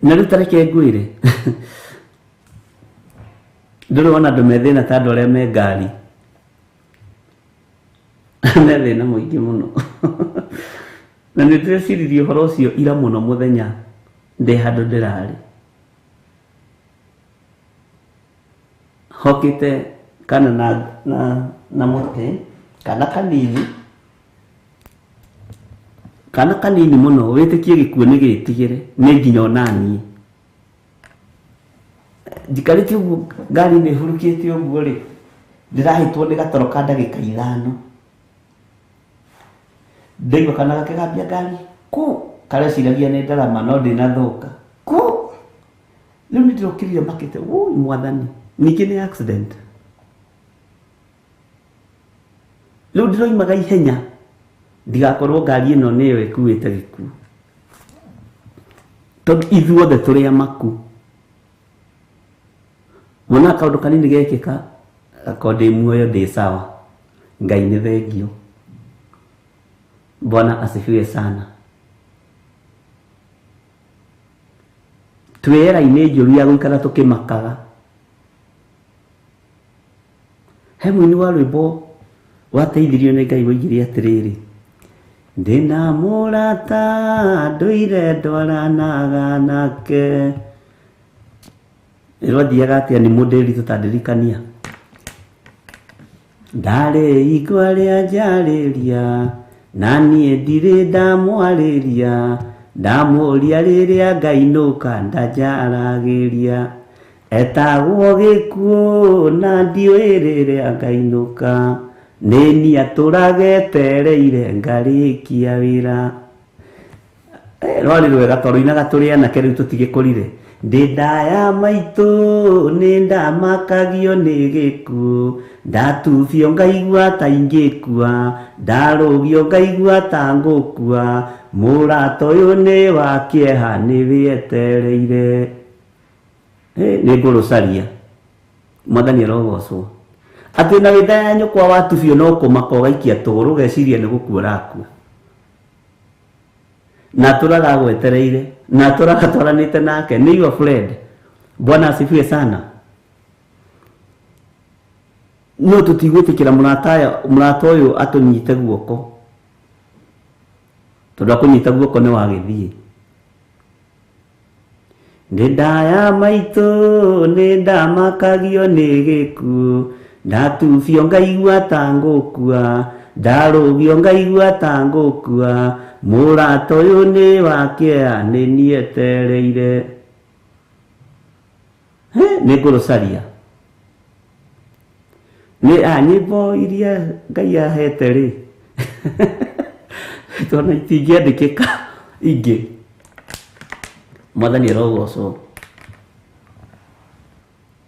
[SPEAKER 4] na rĩu tareke ngwĩre ndũrĩ wona andũ me thĩna ta andũ arĩa me ngari me thĩna mũingĩ mũno na nĩ ndĩreciririe ũhoro ũcio ira mũno mũthenya ndĩ handũ ndĩrarĩ hokĩte kana na mũtĩ kana kanini mũno wĩtĩkie gĩkuũ nĩ gĩtigĩre nĩ nginya onaniĩ njikarĩte ũguo ngari nĩ hurũkĩte ũguo rĩ ndĩrahĩtwo nĩ gatoro ka ndagĩka 5 ndaigua kana gakĩgambia ngari kareciragia nĩ ndarama no ndĩnathũka rĩu nĩ ndĩrokĩrire makĩte mwathani ningĩ nĩ accident rĩu ndĩroimaga ihenya ndigakorwo ngari ĩno nĩyo ĩkuĩte gĩkuũ tondũ ithuothe tũrĩ amaku wona kaũndũ kanini gekĩka akorwo ndĩ muoyo ndĩ sawa Ngai nĩ thengio Bwana asifiwe sana twĩyera-inĩ njũru ya gũikara tũkĩmakaga he mũini wa rwĩmbo wateithirio nĩ Ngai woigire atĩrĩrĩ ndĩna mũrata ndũire ndwaranaga nake rwathiaga atĩa nĩ mũndĩri tũtandirikania ndarĩ igwa rĩa njarĩria na niĩ ndirĩ ndamwarĩria ndamũria rĩrĩa ngainũka ndanjaragĩria etagwo gĩkuũ na ndiũĩ rĩrĩa ngainũka nĩ niĩ atũragetereire ngarĩkia wĩra rwarĩ rwega tondũ inaga tũrĩ anake rĩu tũtigĩkũrire ndĩ ndaya maitũ nĩ ndamakagio nĩ gĩkuũ ndatubio ngaigua ta ingĩkua ndarũgio ngaigua ta ngũkua mũrata ũyũ nĩ wa kĩeha nĩ wĩetereire nĩ ngũrũcaria mwathani arogocwo atĩ na wĩtha ya nyũkwa watubio no kũmaka ũgaikia tũgũrũ ũgeciria nĩ gũkua ũrakua na tũragagwetereire na tũragatwaranĩte nake nĩ your friend Bwana asifiwe sana no tũtigwĩtĩkĩra mũrata ũyũ atũnyite guoko tondũ akũnyita guoko nĩ wagĩthiĩ ndĩ ndaya maitũ nĩ ndamakagio nĩ gĩkuũ ndatubio ngaigua ta ngũkua ndarũgio ngaigua ta ngũkua mũrata ũyũ nĩ wa kĩeha nĩ niĩ etereire nĩ ngũrũcaria nĩ nyĩmbo iria Ngai ahete rĩ tondũ itingĩandĩkĩka ingĩ mwathani arogocwo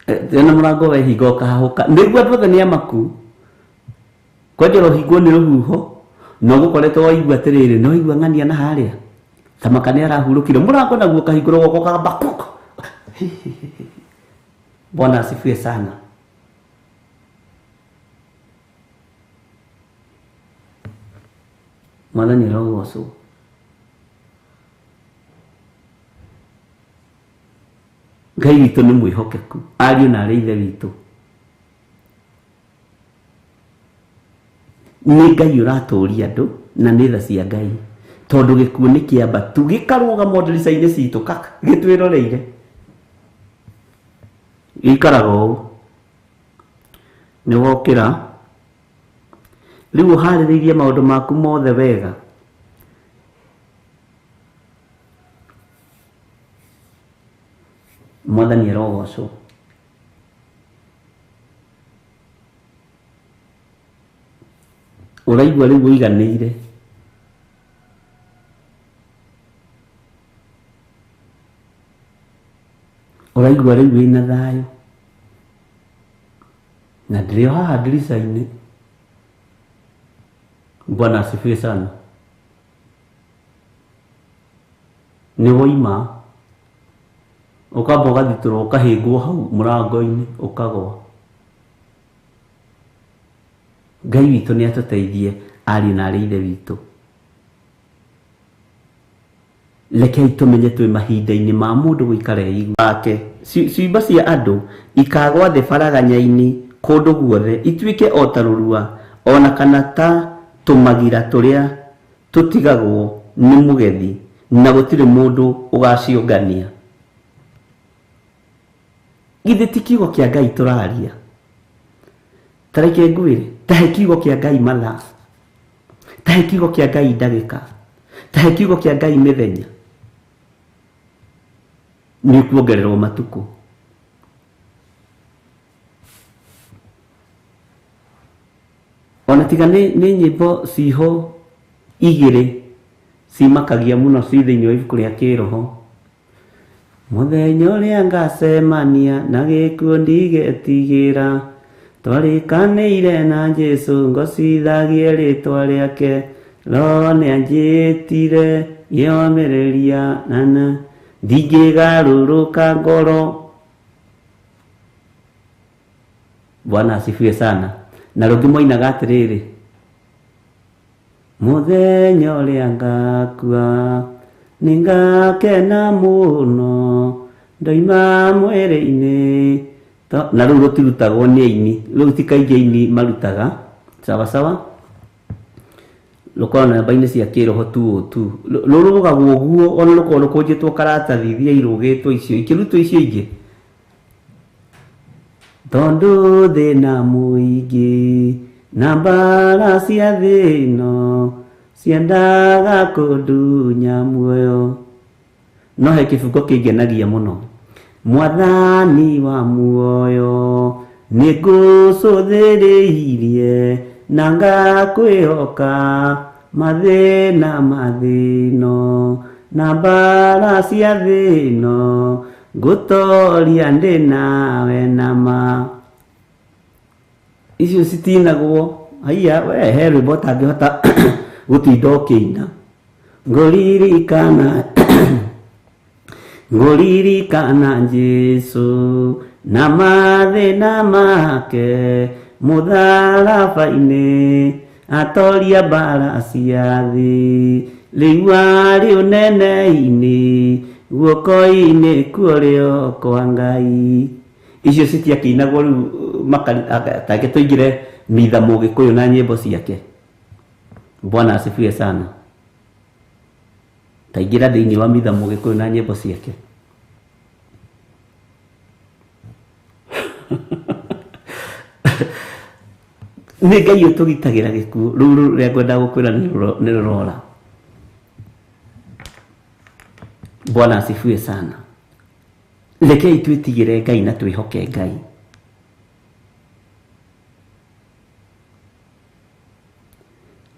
[SPEAKER 4] tena mũrango wehinga ũkahahũka nĩguo andũ othe nĩ amaku kwanja rũhingwo nĩ rũhuho no gũkoretwo waigua atĩrĩrĩ no igua ng'ania na harĩa tamaka nĩ arahurũkire mũrango naguo ũkahingũrwo gwoko ũkagamba Bwana asifiwe sana mwathani arogocwo Ngai witũ nĩ mwĩhokeku ariũ na arĩ ithe witũ nĩ Ngai ũratũũria andũ na nĩ tha cia Ngai tondũ gĩkuũ nĩ kĩamba tu gĩkarũgama ndirica-inĩ citũ gĩtwĩroreire gĩikaraga ũũ nĩ wokĩra rĩu ũharĩrĩirie maũndũ maku mothe wega mwathani arogocwo ũraigua rĩu ũiganĩire ũraigua rĩu wĩna thayũ na ndĩrĩ o haha ndirica-inĩ Bwana asifiwe sana nĩ woima ũkamba ũgathitũrwo ũkahĩngwo hau mũrango-inĩ ũkagwa Ngai witũ nĩ atũteithie ariũ na arĩ ithe witũ Rekei tumenye twĩ mahinda-inĩ ma mũndũ gũikara igũrũ wake. Ciimba cia andũ ikagwa thĩ baraganya-inĩ kũndũ guothe, ituĩke o ta rũrua, ona kana ta tũmagira tũrĩa tũtigagwo nĩ mũgethi, na gũtirĩ mũndũ ũgaciũngania. Githĩ ti kiugo kĩa Ngai tũraria? Ta reke ngwĩre, tahe kiugo kĩa Ngai mathaa, tahe kiugo kĩa Ngai ndagĩka, tahe kiugo kĩa Ngai mĩthenya, nĩ kuongererwo matukũ. Ona tiga nĩ nyĩmbo ciho igĩrĩ cimakagia mũno ci thĩinĩ wa ibuku rĩa kĩroho. Mũthenya ũrĩa ngacemania na gĩkuũ ndigetigĩra, twarĩkanĩire na Jesũ ngocithagie rĩtwa rĩake, Roho nĩanjĩtire gĩomereria nana ndingĩgarũrũka ngoro. Bwana asifiwe sana. Na rũngĩ moinaga atĩrĩrĩ, mũthenya ũrĩa ngakua nĩngakena mũno ndoima mwĩrĩ-inĩ. Na rũu rũtirutagwo nĩ aini, rũu ti kaingĩ aini marutaga, sawa sawa. Rũkoragwo na namba-inĩ cia kĩroho 202. Rũrũ rũgagwo ũguo, ona rũkorwo rũkũnjĩtwo karatathi iria irũgĩtwo icio, ikĩrutwo icio ingĩ. Tondũ thĩna mũingĩ na mbara cia thĩ ĩno ciendaga kũndunya muoyo. No he kĩbungo kĩngenagia mũno. Mwathani wa muoyo nĩ ngũcũthĩrĩirie na ngakwĩhoka, mathĩna mathĩno na mbara cia thĩ ĩno ngũtoria ndĩ nawe nama. Icio citinagwo. Haiya we he rwĩmbo ũtangĩhota gũtinda ũkĩina. Ngũririkana Jesũ na mathĩna make mũtharaba-inĩ, atoria mbara cia thĩ, rĩu arĩ ũnene-inĩ, guoko-inĩ kuorĩo kwa Ngai. Icio citiakĩinagwo rĩu take tũingĩre mitha Mũgĩkũyũ na nyĩmbo ciake. Bwana asifiwe sana. Taingĩra thĩinĩ wa mitha Mũgĩkũyũ na nyĩmbo ciake. Nĩ Ngai ũtũgitagĩra gĩkuũ. Rũu rũrĩa ngwenda gũkwĩra nĩ rũrora. Bwana asifiwe sana. Rekei twĩtigĩre Ngai na twĩhoke Ngai.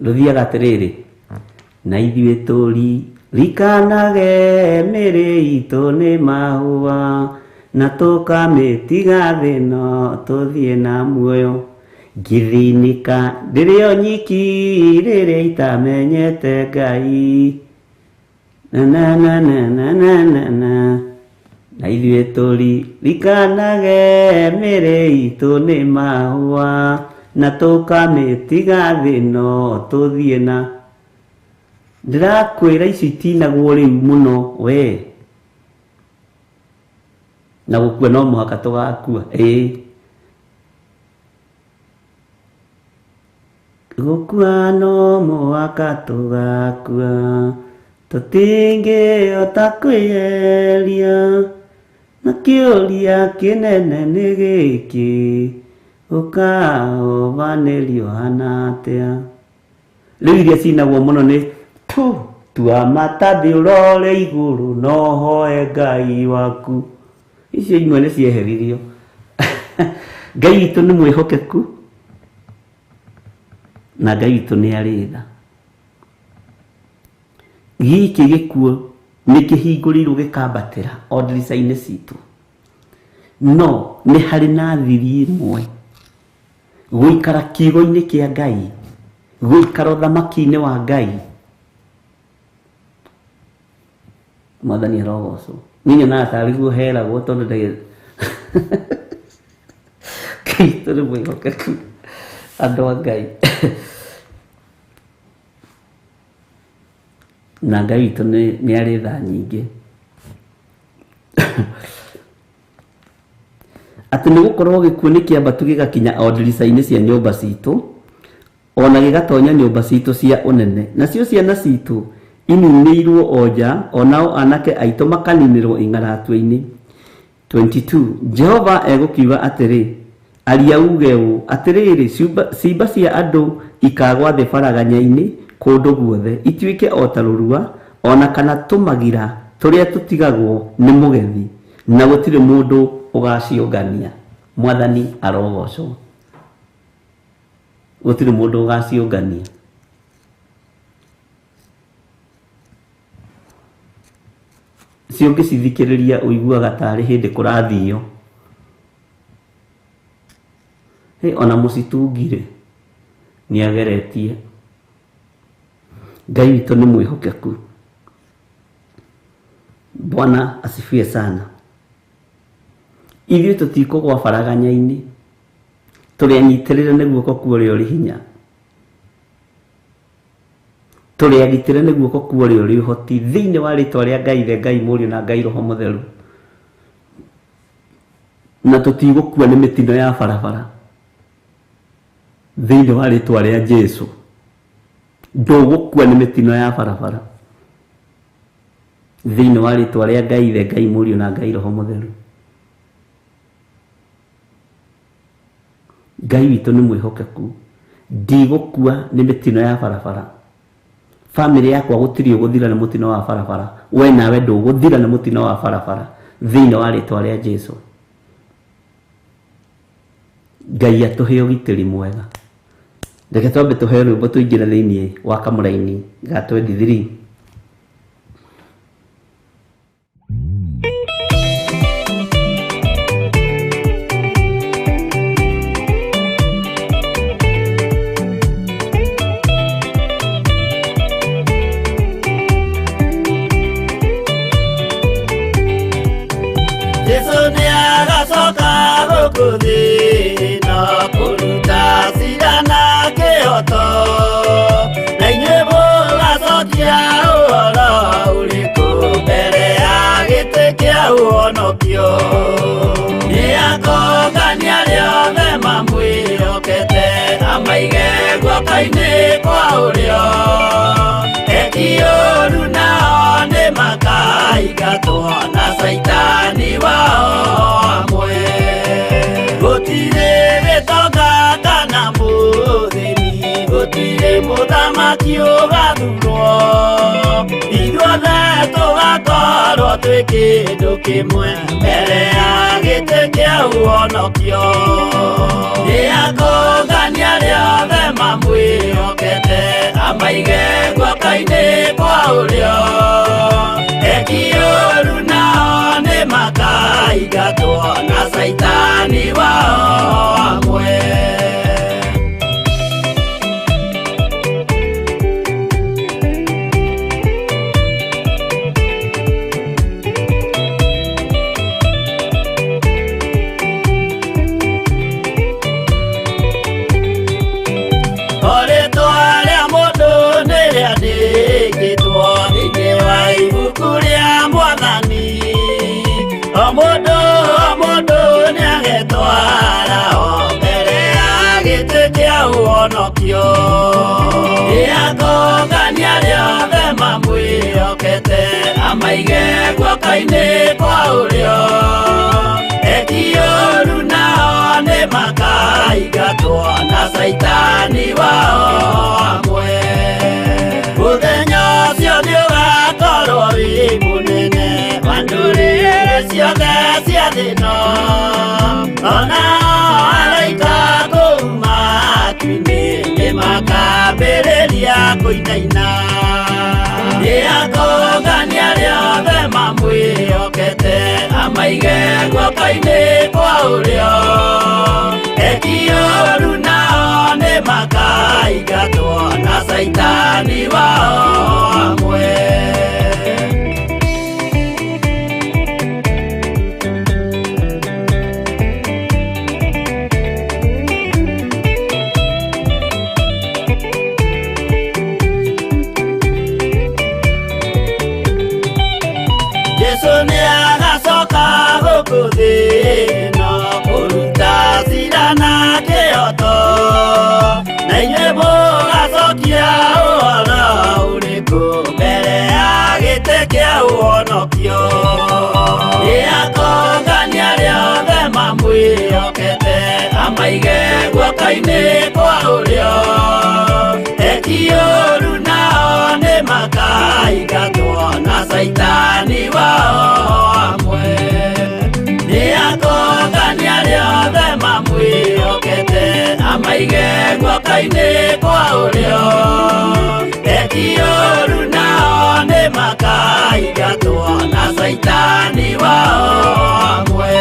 [SPEAKER 4] Rũthiaga atĩrĩrĩ, na ithuĩ tũririkanage mĩĩrĩ itũ nĩ mahũa, na tũkamĩtiga thĩ ĩno tũthiĩ na muoyo. Ngĩthĩnĩka ndĩrĩ o nyiki rĩrĩa itamenyete Ngai. Na ithuĩ tũririkanage mĩĩrĩ itũ nĩ mahũa, na tũkamĩtiga thĩ ĩno tũthiĩ na. Ndĩrakwĩra ici itinagwo rĩu mũno we. Na gũkua no mũhaka tũgakua. Gũkua no mũhaka tũgakua, tũtingĩhota kwĩyeria, na kĩũria kĩnene nĩ gĩkĩ, ũkahobanĩrio hana atĩa. Rĩu iria cinagwo mũno nĩ tua matathi ũrore igũrũ no hoe Ngai waku. Icio imwe nĩ cieheririo. Ngai witũ nĩ mwĩhokeku na Ngai witũ nĩ arĩ tha. Gĩkĩ gĩkuũ nĩ kĩhingũrĩirwo gĩkambatĩra o ndirica-inĩ citũ. No nĩ harĩ na thiri ĩmwe, gũikara kiugo-inĩ kĩa Ngai, gũikara ũthamaki-inĩ wa Ngai. Mwathani arogocwo. Niĩ nyonaga tarĩ guo heragwo tondũ Ngai witũ nĩ mwĩhokeku, andũ a Ngai. na Ngai witũ nĩ arĩ tha nyingĩ. Atĩ nĩ gũkorwo gĩkuũ nĩ kĩambatu gĩgakinya o ndirica-inĩ cia nyũmba citũ, ona gĩgatonya nyũmba citũ cia ũnene, nacio ciana citũ ininĩirwo o nja, onao anake aitũ makaninĩrwo ing'aratue-inĩ. 22. Jehova egũkiuga atĩrĩ, aria uge ũũ atĩrĩrĩ, ciimba cia andũ ikagwa thĩ baraganya-inĩ kũndũ guothe, ituĩke o ta rũrua, ona kana tũmagira tũrĩa tũtigagwo nĩ mũgethi, na gũtirĩ mũndũ ũgaciũngania. Mwathani arogocwo. Gũtirĩ mũndũ ũgaciũngania. Cio ũngĩcithikĩrĩria ũiguaga tarĩ hĩndĩ kũrathio. Ona mũcitungire nĩ ageretie. Ngai witũ nĩ mwĩhokeku. Bwana asifiwe sana. Ithuĩ tũtikũgwa baraganya-inĩ, tũrĩanyitĩrĩre nĩ guoko kwa ũrĩa ũrĩ hinya, tũrĩagitĩre nĩ guoko kwa ũrĩa ũrĩ ũhoti, thĩinĩ wa rĩtwa rĩa Ngai Ithe, Ngai Mũriũ na Ngai Roho Mũtheru. Na tũtigũkua nĩ mĩtino ya barabara, thĩinĩ wa rĩtwa rĩa Jesũ. Ndũgũkua nĩ mĩtino ya barabara, thĩinĩ wa rĩtwa rĩa Ngai Ithe, Ngai Mũriũ na Ngai Roho Mũtheru. Ngai witũ nĩ mwĩhokeku. Ndigũkua nĩ mĩtino ya barabara. Family yakwa gũtirĩ ũgũthira nĩ mũtino wa barabara. We nawe ndũgũthira nĩ mũtino wa barabara, thĩinĩ wa rĩtwa rĩa Jesũ. Ngai atũhe ũgitĩri mwega. Reke twambe tũheo rwĩmbo tũingĩre thĩinĩ wa kamũra-inĩ ga 23.
[SPEAKER 5] Kaine kwa urio Ekioru nao nĩ makaigatwo na Saitani wao amwe. Gũtirĩ gĩtonga kana mũthĩni, gũtirĩ mũthamaki ũgathurwo, ithuothe tũgakorwo twĩ kĩndũ kĩmwe mbere ya gĩtĩ kĩa ũhonokio. Nĩakũngania rĩothe mamwĩhokete, amaige guoko-inĩ kwa ũrĩo. Ekioru nao nĩ makaigatwo na Saitani wao amwe. Nĩakũngania rĩothe mamwĩhokete, amaige guoko-inĩ kwa ũrĩo. Ekioru nao nĩ makaigatwo na Saitani wao amwe. Mũthenya ũcio nĩũgakorwo wĩ mũnene wa ndũrĩrĩ ciothe cia thĩ ĩno, onao araika kũu matu-inĩ makambĩrĩria kũinaina. Nĩakũngania rĩothe mamwĩhokete, amaige guoko-inĩ kwa ũrĩo. Ekioru nao nĩ makaigatwo na Saitani wao amwe. guoka-inĩ kwa ũrĩo eki-ũũru nao nĩ makaingatwo na Saitani wao hamwe. Nĩ akongania arĩa othe mamwĩhokete amaige guoka-inĩ kwa ũrĩo eki-ũũru nao nĩ makaingatwo na Saitani wao hamwe.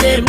[SPEAKER 5] Ni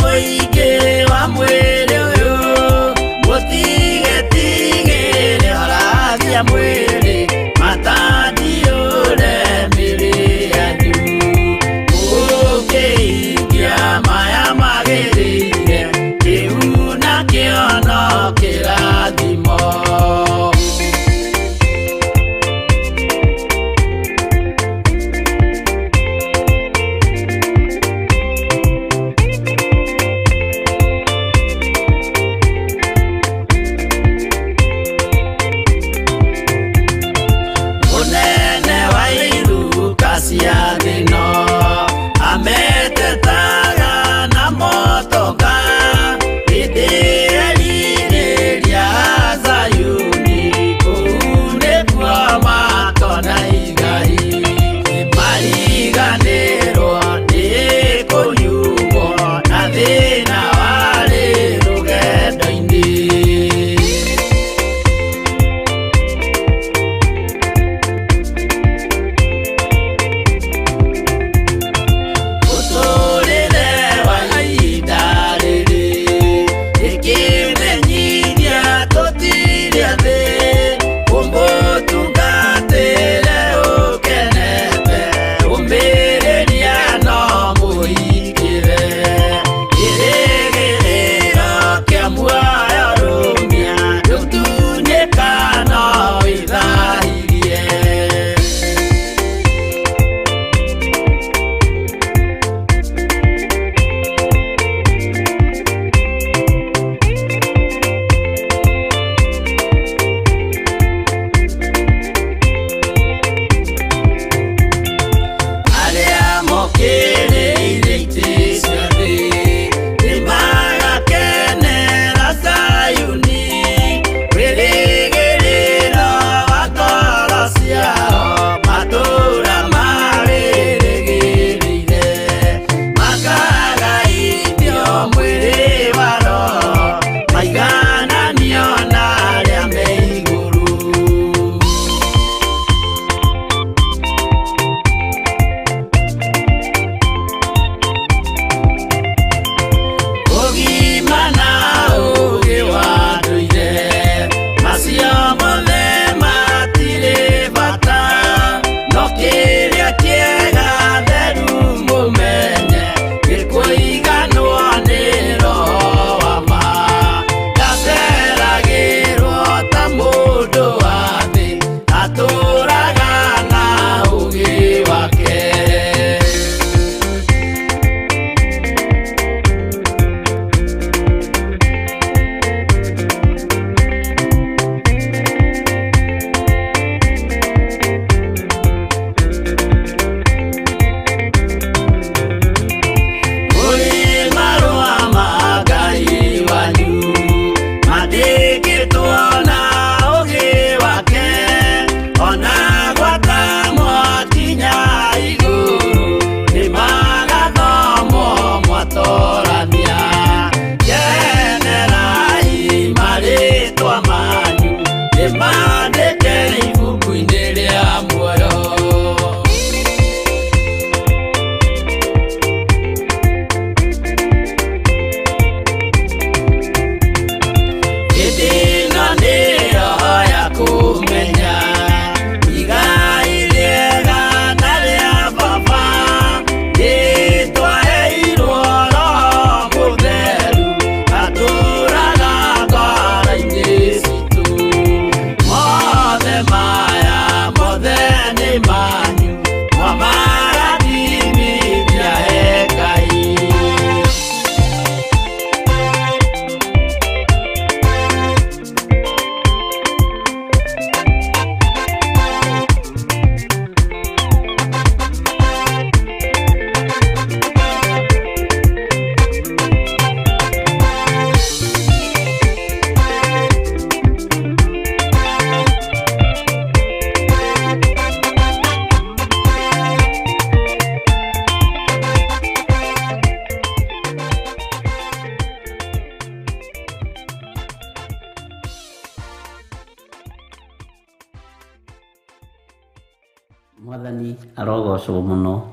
[SPEAKER 2] Mwathani arogocwo muno.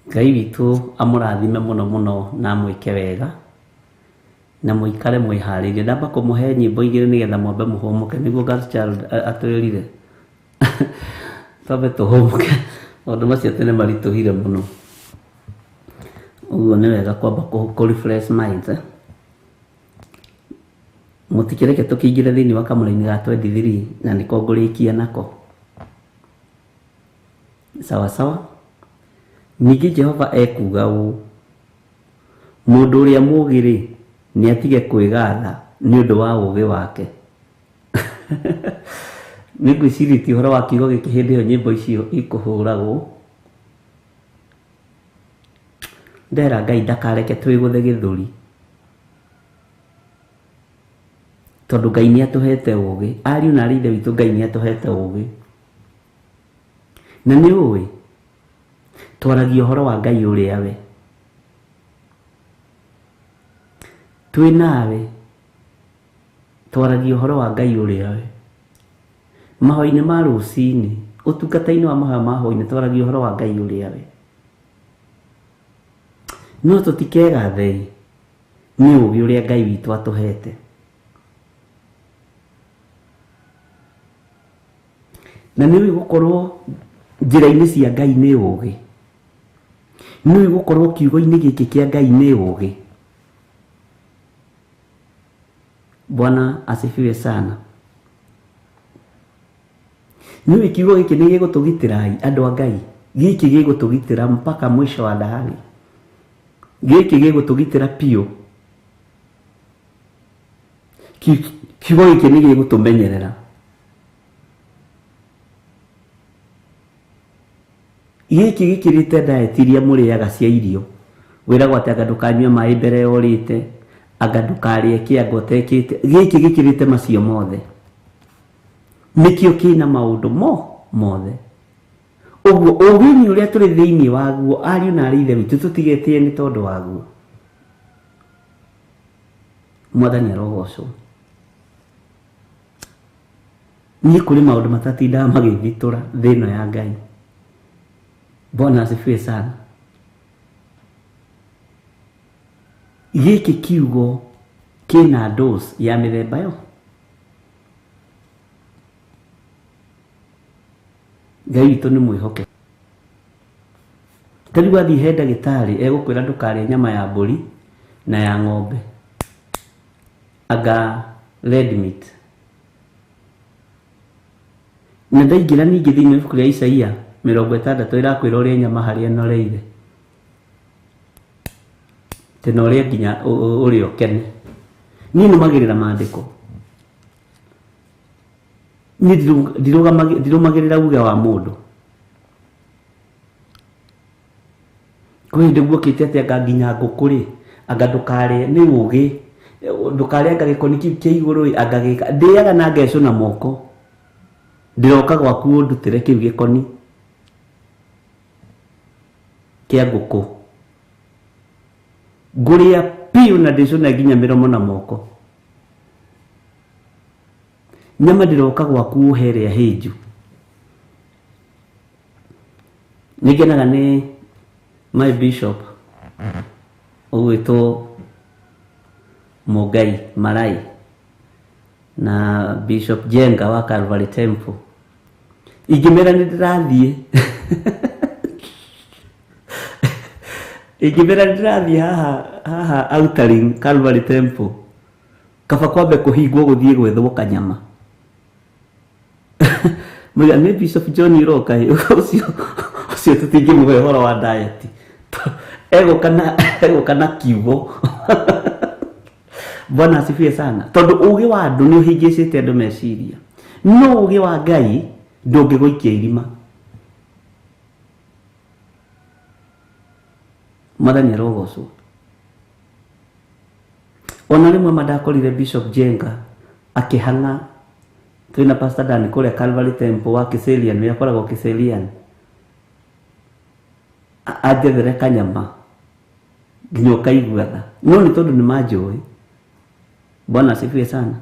[SPEAKER 2] Ngai witũ amũrathime mũno mũno na mwĩke wega na mũikare mwĩharĩirie. Ndamba kũmũhe nyĩmbo igĩrĩ nĩgetha mwambe mũhũmũke nĩguo Godchild atwĩrire twambe tũhũmũke. Maũndũ macio tene maritũhire mũno, ũguo nĩ wega kwamba kũ-refresh minds. Mũtikĩreke tũkĩingĩre thĩinĩ wa kamũra-inĩ ga 23 na nĩko ngũrĩkia nako. Sawa sawa. Ningĩ Jehova ekuga ũũ: mũndũ ũrĩa mũũgĩ-rĩ nĩ atige kwĩgatha nĩ ũndũ wa ũũgĩ wake. Nĩngwĩciria ti ũhoro wa kiugo gĩkĩ hĩndĩ ĩyo nyĩmbo icio ikũhũragwo. Ndera Ngai ndakareke twĩgũthe gĩthũri, tondũ Ngai nĩ atũhete ũũgĩ. Ariũ na aarĩ a Ithe witũ, Ngai nĩ atũhete ũũgĩ. Na nĩ ũĩ twaragia ũhoro wa Ngai ũrĩa we. Twĩ nawe twaragia ũhoro wa Ngai ũrĩa we. Mahoya-inĩ ma rũcinĩ, ũtungata-inĩ wa mahoya ma hwainĩ, twaragia ũhoro wa Ngai ũrĩa we. No tũtikegathe nĩ ũũgĩ ũrĩa Ngai witũ atũhete. Na nĩ ũĩ gũkorwo njĩra-inĩ cia Ngai nĩ ũũgĩ. Nĩ ũĩ gũkorwo kiugo-inĩ gĩkĩ kĩa Ngai nĩ ũũgĩ. Bwana asifiwe sana. Nĩ ũĩ kiugo gĩkĩ nĩ gĩgũtũgitĩra andũ a Ngai. Gĩkĩ gĩgũtũgitĩra mpaka mwisho wa dahari. Gĩkĩ gĩgũtũgitĩra piũ. Kiugo gĩkĩ nĩ gĩgũtũmenyerera. Gĩkĩ gĩkĩrĩte diet iria mũrĩaga cia irio. Wĩragwo atĩ anga ndũkanyue maĩ mbere ya ũrĩte, anga ndũkarĩe kĩanga ũtekĩte. Gĩkĩ gĩkĩrĩte macio mothe. Nĩkĩo kĩna maũndũ mothe. Ũguo ũũgĩ ũrĩa tũrĩ thĩinĩ waguo, ariũ na aarĩ a Ithe witũ, tũtigetie nĩ tondũ waguo. Mwathani arogocwo. Niĩ kũrĩ maũndũ matatindaga magĩthitũra thĩ ĩno ya Ngai. Bwana asifiwe sana. Gĩkĩ kiugo kĩna dose ya mĩthemba yo. Ngai witũ nĩ mwĩhoke. Tarĩu wathiĩ he ndagĩtarĩ egũkwĩra ndũkarĩe nyama ya mbũri na ya ng'ombe, anga red meat. Na ndaingĩra ningĩ thĩinĩ wa ibuku rĩa Isaia 60 ĩrakwĩra ũrĩa nyama harĩa ĩnoreire, tena ũrĩa nginya ũrĩa ũkene. Niĩ nũmagĩrĩra maandĩko. Niĩ ndirũmagĩrĩra uge wa mũndũ. Kwĩ hĩndĩ guokĩte atĩ anga nginya ngũkũ-rĩ, anga ndũkarĩe, nĩ ũũgĩ. Ndũkarĩe anga gĩkoni kĩu kĩa igũrũ-ĩ, anga gĩka. Ndĩaga na ngecũna moko. Ndĩroka gwaku ũndutĩre kĩu gĩkoni kĩa ngũkũ. Ngũrĩa piũ na ndĩcũne nginya mĩromo na moko. Nyama ndĩroka gwaku ũherĩa hĩnju. Nĩngenaga nĩ my bishop ũgwĩtwo Mũngai Marai na Bishop Jenga wa Calvary Temple. Ingĩmera nĩ ndĩrathiĩ haha outering Calvary Temple, kaba kwambe kũhingwo gũthiĩ gwethwo kanyama. Mũiga nĩ Bishop John Iroka ũcio tũtingĩmũhe ũhoro wa diet. Egũka na kiugo. Bwana asifiwe sana. Tondũ ũũgĩ wa andũ nĩ ũhĩngĩcĩte andũ meciria. No ũũgĩ wa Ngai ndũngĩgũikia irima. Mwathani arogocwo. Ona rĩmwe mandakorire Bishop Jenga akĩhang'a. Twĩna Pastor Dan kũrĩa Calvary Temple wa Kiserian, nĩ akoragwo Kiserian. Anjethere kanyama nginya ũkaigua tha. No nĩ tondũ nĩ manjũĩ. Bwana asifiwe sana.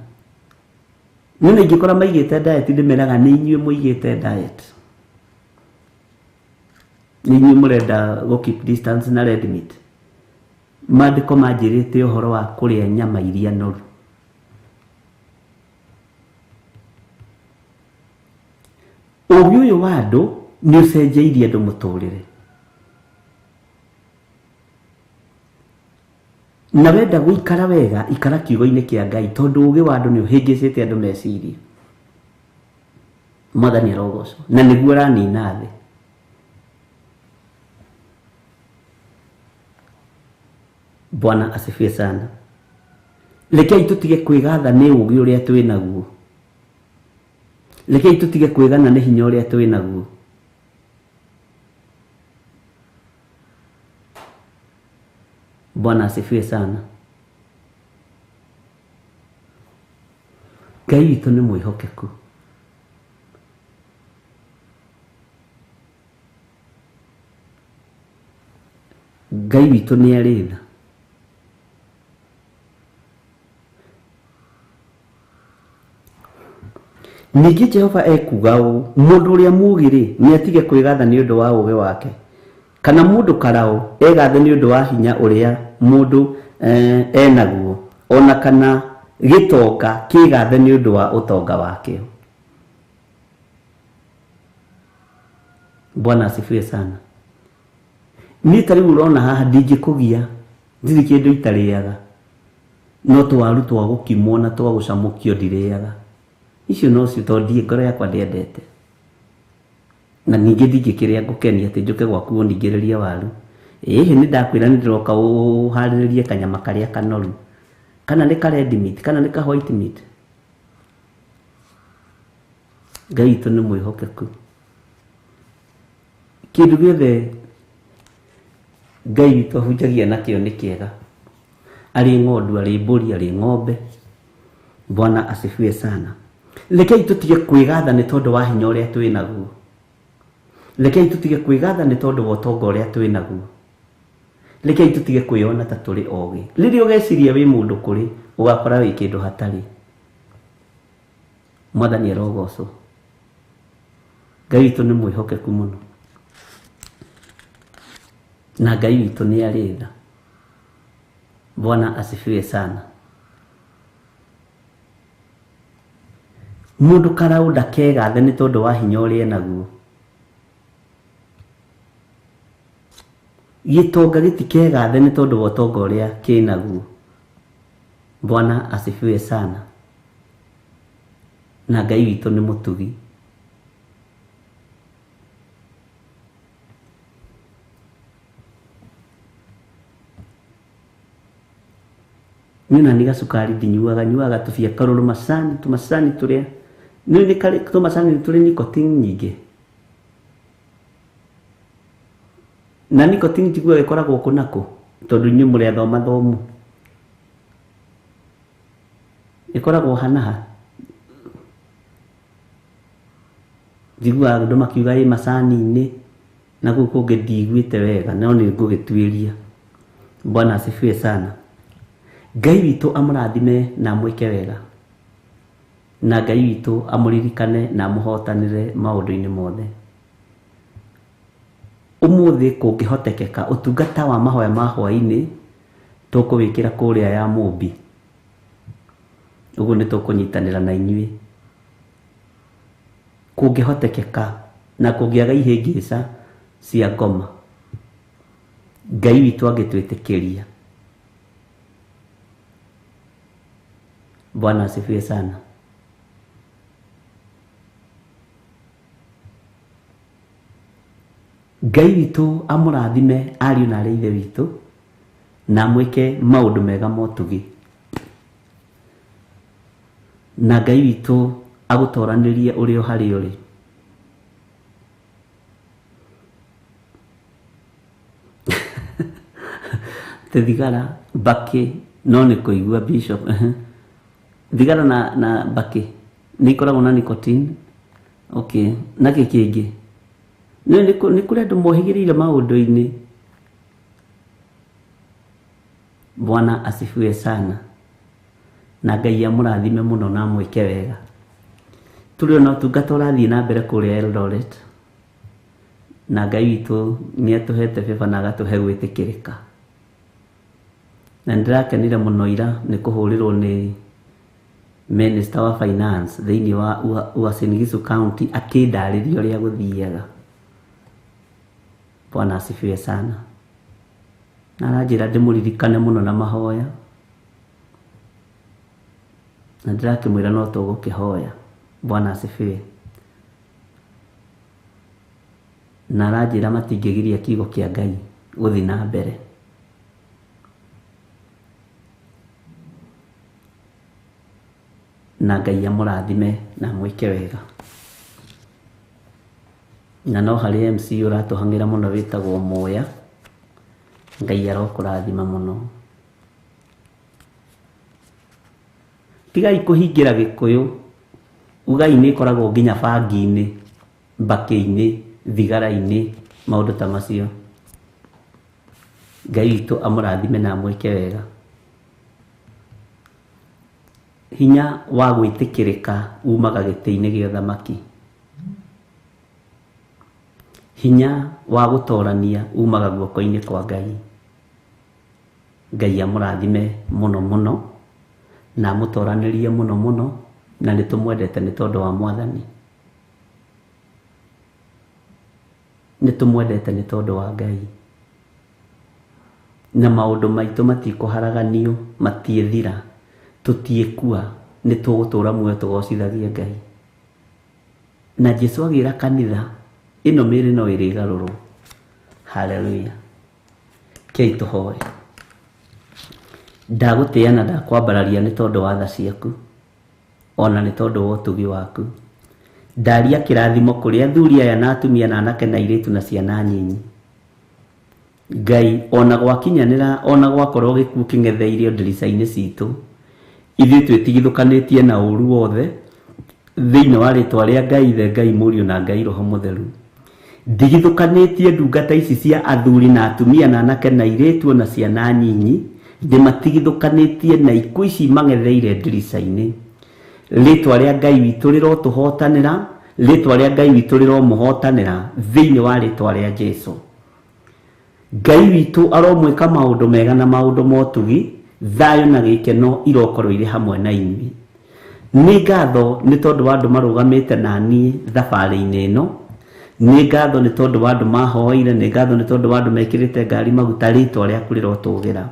[SPEAKER 2] Nĩ ingĩkora maigĩte diet ndĩmeraga nĩ inyuĩ mũigĩte diet.
[SPEAKER 4] Ninyi murenda go keep distance na red meat. Maandiko manjirite uhoro wa kuria nyama iria noru. Uyu wa andu ni ucenjeirie andu muturire. Na wenda guikara wega ikara kiugo-ini kia Ngai tondu ugi wa andu ni uhingicite andu meciria. Mwathani arogocwo na niguo aranina thi. Bwana asifiwe sana. Rekei tutige kwigatha ni ugi uria twi naguo. Rekei tutige kwigana ni hinya uria twi naguo. Bwana asifiwe sana. Ngai witũ nĩ mwĩhokeku. Ngai witũ nĩ arĩ tha. Ningĩ Jehova ekuga ũũ, mũndũ ũrĩa mũũgĩ-rĩ nĩ atige kwĩgatha nĩ ũndũ wa ũũgĩ wake, kana mũndũ karaũ egathe nĩ ũndũ wa hinya ũrĩa mũndũ enaguo, ona kana gĩtonga kĩgathe nĩ ũndũ wa ũtonga wake. Bwana asifiwe sana. Niĩ tarĩu ũrona haha ndingĩkũgia, ndirĩ kĩndũ itarĩaga, no tũwaru twa gũkimwo na twa gũcamũkio ndirĩaga. Icio no cio tondũ ndiĩ ngoro yakwa ndĩendete. Na ningĩ ndingĩkĩrĩa ngũkenia atĩ njũke gwaku ũningĩrĩrie waru. Ĩhĩ nĩ ndakwĩra nĩ ndĩroka ũharĩrĩrie kanyama karĩa kanoru. Kana nĩ ka red meat, kana nĩ ka white meat. Ngai witũ nĩ mwĩhokeku. Kĩndũ gĩothe Ngai witũ ahunjagia nakĩo nĩ kĩega. Arĩ ng'ondu, arĩ mbũri, arĩ ng'ombe. Bwana asifiwe sana. Rekei tutige kwĩgatha nĩ tondũ wa hinya ũrĩa twĩ naguo. Rekei tutige kwĩgatha nĩ tondũ wa ũtonga ũrĩa twĩ naguo. Rekei tutige kwĩona ta tũrĩ ogĩ. Rĩrĩa ũgeciria wĩ mũndũ kũrĩ, ũgakora wĩ kĩndũ hatarĩ. Mwathani arogocwo. Ngai witũ nĩ mwĩhokeku mũno. Na Ngai witũ nĩ arĩ tha. Bwana asifiwe sana. Mũndũ karaũ ndakegathe nĩ tondũ wa hinya ũrĩa enaguo. Gĩtonga gĩtikegathe nĩ tondũ wa ũtonga ũrĩa kĩnaguo. Bwana asifiwe sana. Na Ngai witũ nĩ mũtugi. Nina niga sukari nyuaga tubia karuru macani turia ni kale macani turi nicotine nyingĩ. Na nicotine njiguaga ĩkoragwo kũ nakũ tondũ inyuĩ mũrĩ athoma thomu. Ĩkoragwo hanaha. Njiguaga andũ makiuga ĩ macani-inĩ na kũu kũngĩ ndiiguĩte wega no nĩ ngũgĩtuĩria. Bwana asifiwe sana. Ngai witũ amũrathime na amwĩke wega. Na Ngai witũ amũririkane na amũhotanĩre maũndũ-inĩ mothe. Ũmũthĩ kũngĩhotekeka ũtungata wa mahoya ma hwaĩ-inĩ tũkũwĩkĩra kũrĩa ya Mũmbi. Ũguo nĩ tũkũnyitanĩra na inyuĩ. Kũngĩhotekeka na kũngĩaga ihĩngĩca cia ngoma, Ngai witũ angĩtwĩtĩkĩria. Bwana asifiwe sana. Ngai witũ amũrathime ariũ na aarĩ a Ithe witũ na amwĩke maũndũ mega ma ũtugi. Na Ngai witũ agũtoranĩrie ũrĩ o harĩa ũrĩ. Thigara Mbakĩ no nĩ kũigua Bishop. Thigara na Mbakĩ nĩ ikoragwo na nicotine. Okay, na kĩngĩ nĩ kũrĩ andũ mohĩgĩrĩire maũndũ-inĩ. Bwana asifiwe sana. Na Ngai amũrathime mũno na amwĩke wega. Tũrĩ na ũtungata ũrathiĩ na mbere kũrĩa Eldoret. na Ngai witũ nĩatũhete beba na agatũhe gwĩtĩkĩrĩka. Na ndĩrakenire mũno ira nĩ kũhũrĩrwo nĩ Minister wa Finance thĩinĩ wa Uasin Gishu County akĩndarĩria ũrĩa gũthiaga. Bwana asifiwe sana. Na aranjĩra ndĩmũririkane mũno na mahoya. Na ndĩrakĩmwĩra no tũgũkĩhoya. Bwana asifiwe. Na aranjĩra matingĩgiria kiugo kĩa Ngai gũthiĩ na mbere. Na Ngai amũrathime na mwĩke wega. Na no harĩ MC ũratũhangĩra mũno wĩtagwo Moya. Ngai arokũrathima mũno. Tigai kũhingĩra Gĩkũyũ. Ugai nĩ ĩkoragwo nginya bangi-inĩ, mbakĩ-inĩ, thigara-inĩ, maũndũ ta macio. Ngai witũ amũrathime na mwĩke wega. Hinya wa gwĩtĩkĩrĩka umaga gĩtĩ-inĩ gĩa ũthamaki. Hinya wa gũtorania umaga guoko-inĩ kwa Ngai. Ngai amũrathime mũno mũno na amũtoranĩrie mũno mũno, na nĩtũmwendete nĩ tondũ wa Mwathani. Nĩtũmwendete nĩ tondũ wa Ngai. Na maũndũ maitũ matikũharaganio, matiethira, tũtiekua, nĩtũgũtũra muoyo tũgocithagie Ngai. Na Jesũ agĩra kanitha ĩno mĩĩrĩ no ĩrĩgarũrwo. Haleluya. Kei tũhoe. Ndagũtĩĩa na ndakwambararia nĩ tondũ wa tha ciaku, ona nĩ tondũ wa ũtugi waku. Ndaria kĩrathimo kũrĩ athuri aya na atumia na anake na airĩtu na ciana nyinyi. Ngai ona gwakinyanĩra, ona gwakorwo gĩkuũ kĩng'etheire ndirica-inĩ citũ, ithuĩ twĩtigithũkanĩtie na ũru wothe thĩinĩ wa rĩtwa rĩa Ngai Ithe, Ngai Mũriũ na Ngai Roho Mũtheru. Ndigithũkanĩtie ndungata ici cia athuri na atumia na anake na airĩtu na ciana nyinyi, ndĩmatigithũkanĩtie na ikuũ ici mang'etheire ndirica-inĩ. Rĩtwa rĩa Ngai witũ rĩrotũhotanĩra, rĩtwa rĩa Ngai witũ rĩromũhotanĩra thĩinĩ wa rĩtwa rĩa Jesũ. Ngai witũ aromwĩka maũndũ mega na maũndũ motugi, thayũ na gĩkeno irokorwo irĩ hamwe na inyuĩ. Nĩ ngatho nĩ tondũ wa andũ marũgamĩte na niĩ thabarĩ-inĩ ĩno. Nĩ ngatho nĩ tondũ wa andũ mahoire, nĩ ngatho nĩ tondũ wa andũ mekĩrĩte ngari maguta, rĩtwa rĩaku rĩrotũgĩra.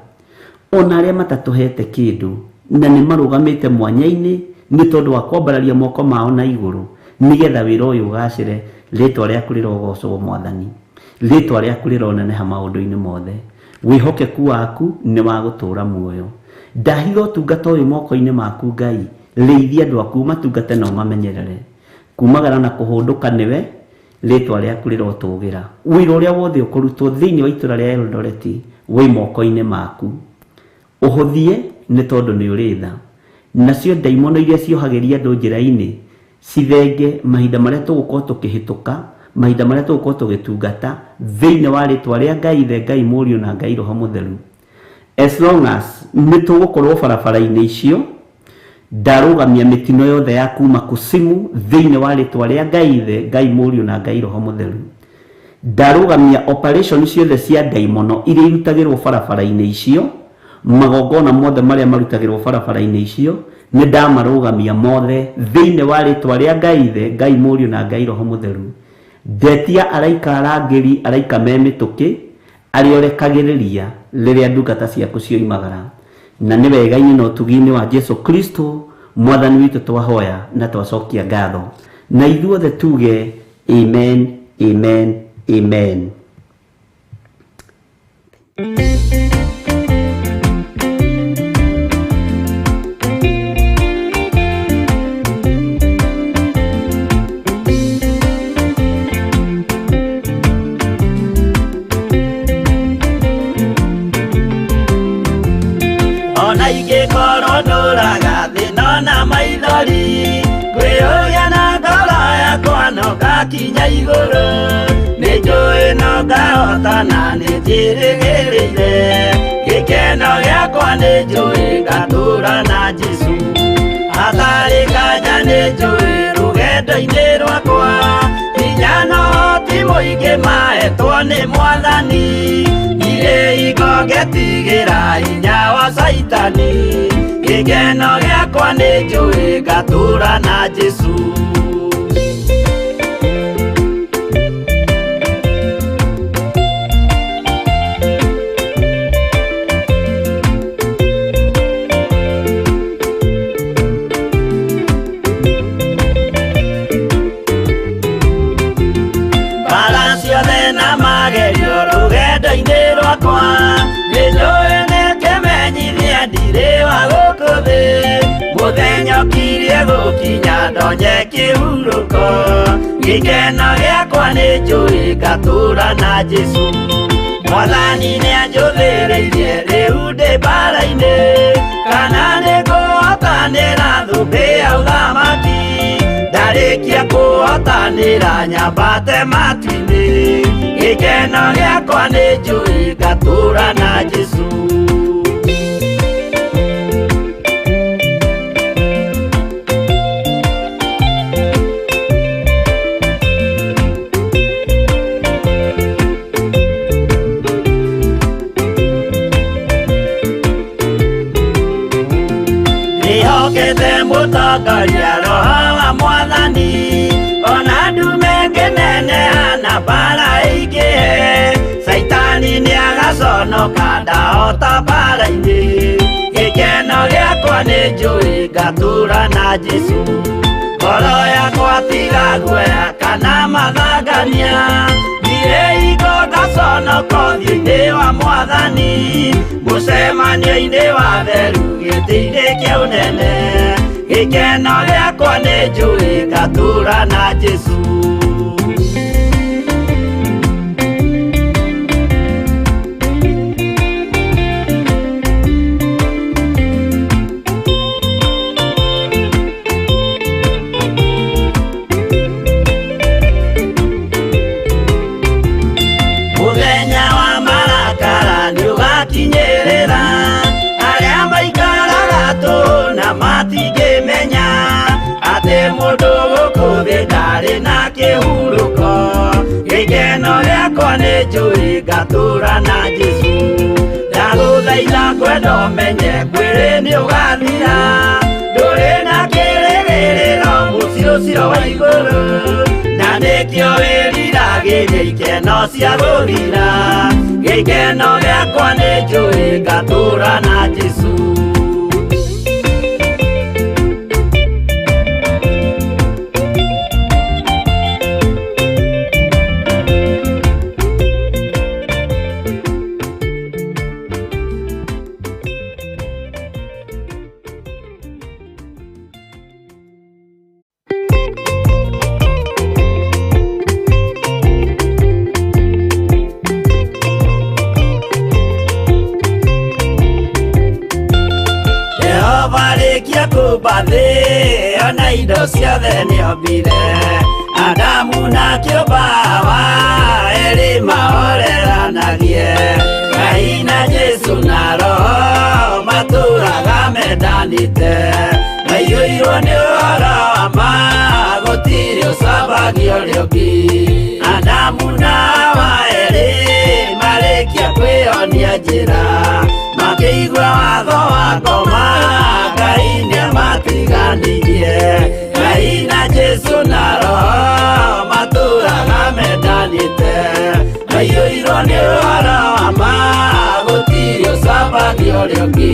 [SPEAKER 4] Ona arĩa matatũhete kĩndũ na nĩ marũgamĩte mwanya-inĩ nĩ tondũ wa kwambararia moko mao na igũrũ, nĩgetha wĩra ũyũ ũgacĩre, rĩtwa rĩaku rĩrogocwo Mwathani. Rĩtwa rĩaku rĩroneneha maũndũ-inĩ mothe. Wĩhokeku waku nĩ wa gũtũũra muoyo. Ndahitha ũtungata ũyũ moko-inĩ maku Ngai, rĩithia andũ aku matungate na ũmamenyerere. Kumagara na kũhũndũka nĩwe, rĩtwa rĩaku rĩrotũgĩra. Wĩra ũrĩa wothe ũkũrutwo thĩinĩ wa itũra rĩa Eldoret wĩ moko-inĩ maku. Ũhũthie nĩ tondũ nĩ ũrĩ tha. Nacio ndaimono iria ciohagĩria andũ njĩra-inĩ cithenge mahinda marĩa tũgũkorwo tũkĩhĩtũka, mahinda marĩa tũgũkorwo tũgĩtungata thĩinĩ wa rĩtwa rĩa Ngai Ithe, Ngai Mũriũ na Ngai Roho Mũtheru. As long as nĩ tũgũkorwo barabara-inĩ icio, ndarũgamia mĩtino yothe ya kuma kusimu thĩinĩ wa rĩtwa rĩa Ngai Ithe, Ngai Mũriũ na Ngai Roho Mũtheru. Ndarũgamia operation ciothe cia ndaimono iria irutagĩrwo barabara-inĩ icio, magongona mothe marĩa marutagĩrwo barabara-inĩ icio, nĩ ndamarũgamia mothe thĩinĩ wa rĩtwa rĩa Ngai Ithe, Ngai Mũriũ na Ngai Roho Mũtheru. Ndetia araika arangĩri, araika me mĩtũkĩ, arĩa ũrekagĩrĩria rĩrĩa ndungata ciaku cioimagara. Na nĩ wega-inĩ na ũtugi-inĩ wa Jesũ Kristo Mwathani witũ twahoya na twacokia ngatho. Na ithuothe tuge amen, amen, amen.
[SPEAKER 5] Ona ingĩkorwo ndũraga thĩna na maithori, kwĩyũria na ngoro yakwa no gakinya igũrũ. Nĩ njũĩ no ngahota na nĩ njĩrĩgĩrĩire, gĩkeno gĩakwa nĩ njũĩ ngatũũra na Jesũ. Hatarĩ nganja nĩ njũĩ rũgendo-inĩ rwakwa, hinya no ti mũingĩ mahetwo nĩ Mwathani, irĩ igongetigira hinya wa Saitani. Gĩkeno gĩakwa nĩ njũĩ ngatũũra na Jesũ. Mũthenya ũkirie gũkinya ndonye kĩhurũko, gĩkeno gĩakwa nĩ njũĩ ngatũũra na Jesũ. Mwathani nĩanjũthĩrĩirie rĩu ndĩ mbara-inĩ, kana nĩngũhotanĩra thũmbĩ ya ũthamaki. Ndarĩkia kũhotanĩra nyambate matu-inĩ, gĩkeno gĩakwa nĩ njũĩ ngatũũra na Jesũ. Mũtongoria Roho wa Mwathani, ona ndume ngĩneneana mbara ĩingĩhe, Saitani nĩagaconoka ndahota mbara-inĩ. Gĩkeno gĩakwa nĩ njũĩ ngatũũra na Jesũ. Ngoro yakwa tiga guoya kana mathangania, thire hingo ngaconoka ũthiũ-inĩ wa Mwathani, mũcemanio-inĩ wa theru gĩtĩ-inĩ kĩa ũnene. Gĩkeno gĩakwa nĩ njũĩ ngatũũra na Jesũ. Mũthenya wa marakara nĩũgakinyĩrĩra, arĩa maikaraga tũhũ na matingĩmenya atĩ mũndũ gũkũ thĩ ndarĩ na kĩhurũko. Gĩkeno gĩakwa nĩ njũĩ ngatũũra na Jesũ. Ndagũthaitha ngwenda ũmenye mwĩrĩ nĩũgathira, ndũrĩ na kĩrĩgĩrĩro mũciĩ ũcio wa igũrũ, na nĩkĩo wĩriragĩria ikeno cia gũthira. Gĩkeno gĩakwa nĩ njũĩ ngatũũra na Jesũ. Kũmbathĩ ona indo ciothe nĩombire, Adamu na kĩũmba Hawa erĩ mahoreranagie. Ngai na Jesũ na Roho matũũraga mendanĩte, maiyũirwo nĩ ũhoro wa ma, gũtirĩ ũcambagia ũrĩa ũngĩ. Adamu na Hawa erĩ marĩkia kwĩyonia njĩra, makĩigua watho wa ngoma, Ngai nĩamatiganirie. Ngai na Jesũ na Roho matũũraga mendanĩte, maiyũirwo nĩ ũhoro wa ma, gũtirĩ ũcambagia ũrĩa ũngĩ.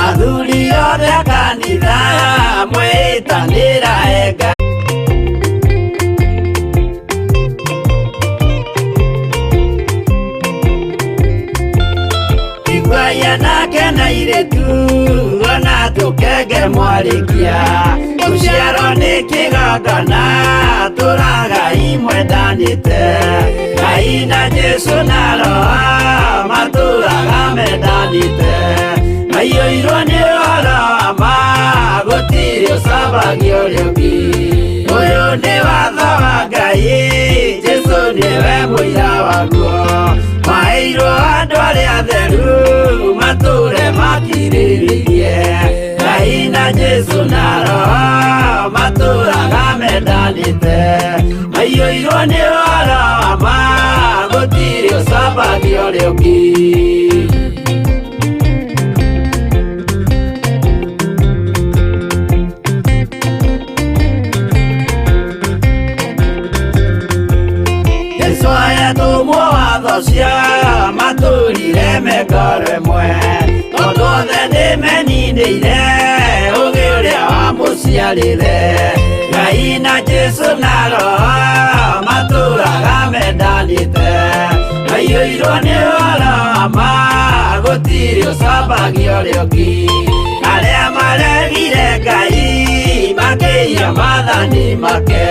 [SPEAKER 5] Athuri othe a kanitha mwĩtanĩra enga, igwaya nake na irĩtu ona tũkenge mwarĩkia. Gũciarwo nĩ kĩgongona tũragai mwendanĩte, Ngai na Jesũ na Roho matũũraga mendanĩte, maiyũirwo nĩ ũhoro wa ma, gũtirĩ ũcambagia ũrĩa ũngĩ. Ũyũ nĩ watho wa Ngai, Jesũ niwe mũira waguo maheirwo andũ arĩa atheru matũre makirĩrĩirie Ngai na Jesu na Roho matũraga mendanĩte maiyũirwo nĩ ũhoro wa ma gũtirĩ ũcambagio ũrĩa ũngĩ matũrire mekoro ĩmwe tondũ othe nĩmeninĩire ũgĩ ũrĩa wamũciarire Ngai na Jesu na Roho matũraga mendanĩte maiyũirwo nĩ ũhoro wa ma gũtirĩ ũcambagio ũrĩa ũngĩ arĩa maregire Ngai makĩiya maathani make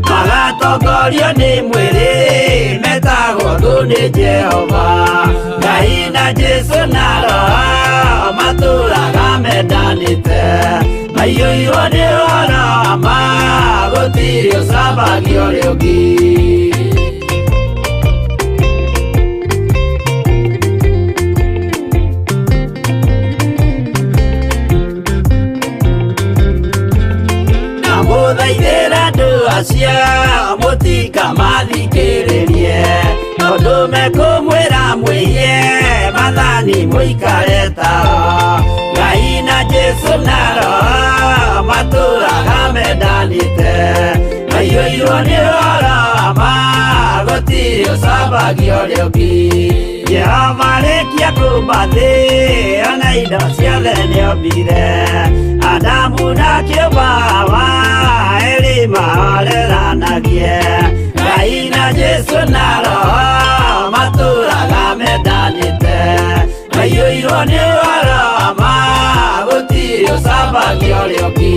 [SPEAKER 5] magatongorio nĩ mwĩrĩ metagwo thũ nĩ Jehova Ngai na Jesu na Roho matũraga mendanĩte maiyũirwo nĩ ũhoro wa ma gũtirĩ ũcambagio ũrĩa ũngĩ mũthaithĩra andũ acio mũtikamathikĩrĩrie tondũ mekũmwĩra mwĩhie maathani mũikare tao Ngai na Jesu na Roho matũraga mendanĩte maiyũirwo nĩ ũhoro wa ma gũtirĩ ũcambagio ũrĩa ũngĩ Jehova rĩkia kũmba thĩ ona indo ciothe nĩombire Adamu na kĩũmba Hawa erĩ mahoreranagie Ngai na Jesu na Roho matũraga mendanĩte maiyũirwo nĩ ũhoro wa ma gũtirĩ ũcambagio ũrĩa ũngĩ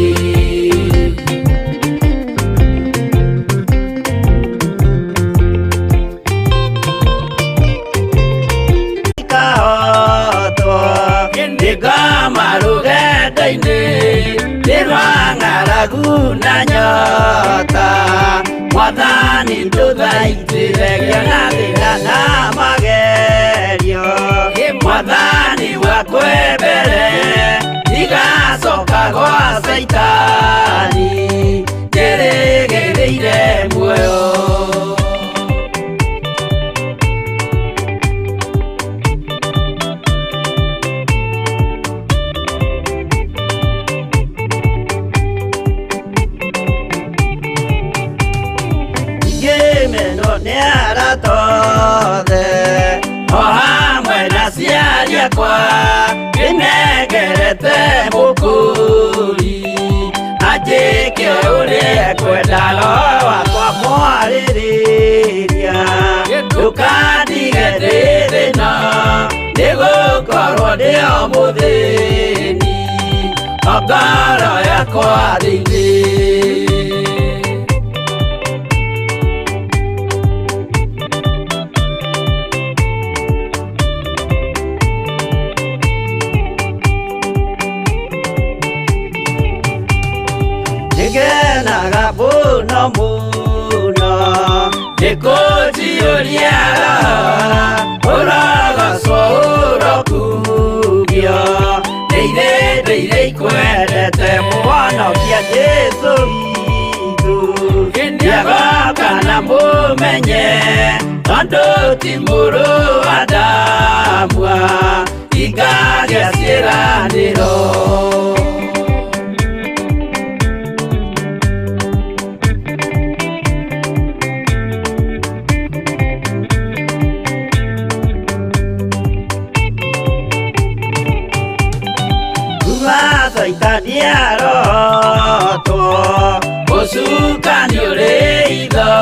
[SPEAKER 5] ng'aragu na nyota Mwathani ndũthaitĩre na thĩna na magerio Mwathani wakwe mbere igacoka gwa Saitani kĩrĩgĩrĩire muoyo kwa inegerete mũkũri ajĩke ũrĩa kwendalo wakwa mwarĩrĩria ndũkandige ndĩ thĩna nĩgũkorwo ndĩo mũthĩni ngoro yakwa thĩinĩ muno muno nĩkũnjiũria ũrogocwo ũrokugio nĩirĩ ikwendete mũhonokia Jesu witũ nĩagoka na mũmenye tondũ ti mũrũ wa ndamwa ingagĩa ciĩranĩro Saitani arotwo mũcukani ũrĩ itho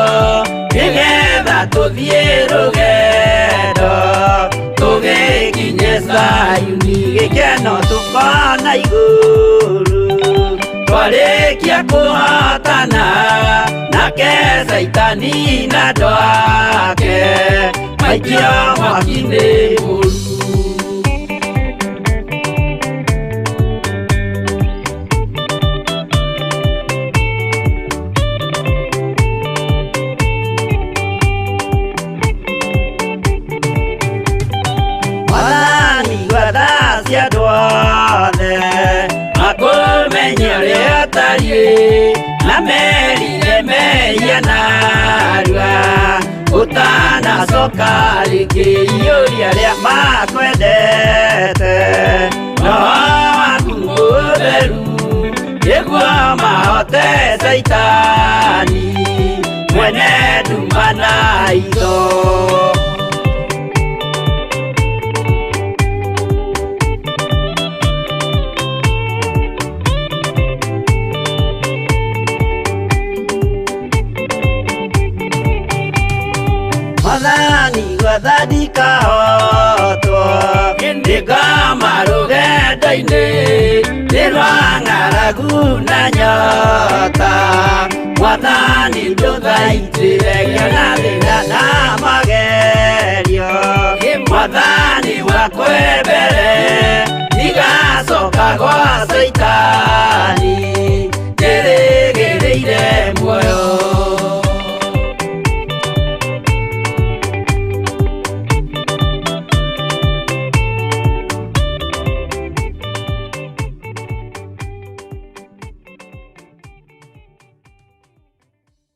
[SPEAKER 5] nĩgetha tũthiĩ rũgendo tũgĩkinye Zayuni gĩkeno tũkona igũrũ twarĩkia kũhotana nake Saitani na andũ ake maikio mwaki-inĩ mũru merire mehia narua utanacoka rĩngĩ iũria rĩa makwendete roho waku mũtheru nĩguo mahote Saitani mwene nduma na itho. Mwathani gwathani kahotwo nĩngama rũgendo-inĩ nĩ rwa ng'aragu na nyota. Mwathani ndũthaitĩre ngĩona thĩna na magerio. Mwathani wakwa mbere ndigacoka gwa Saitani ndĩrĩgĩrĩire muoyo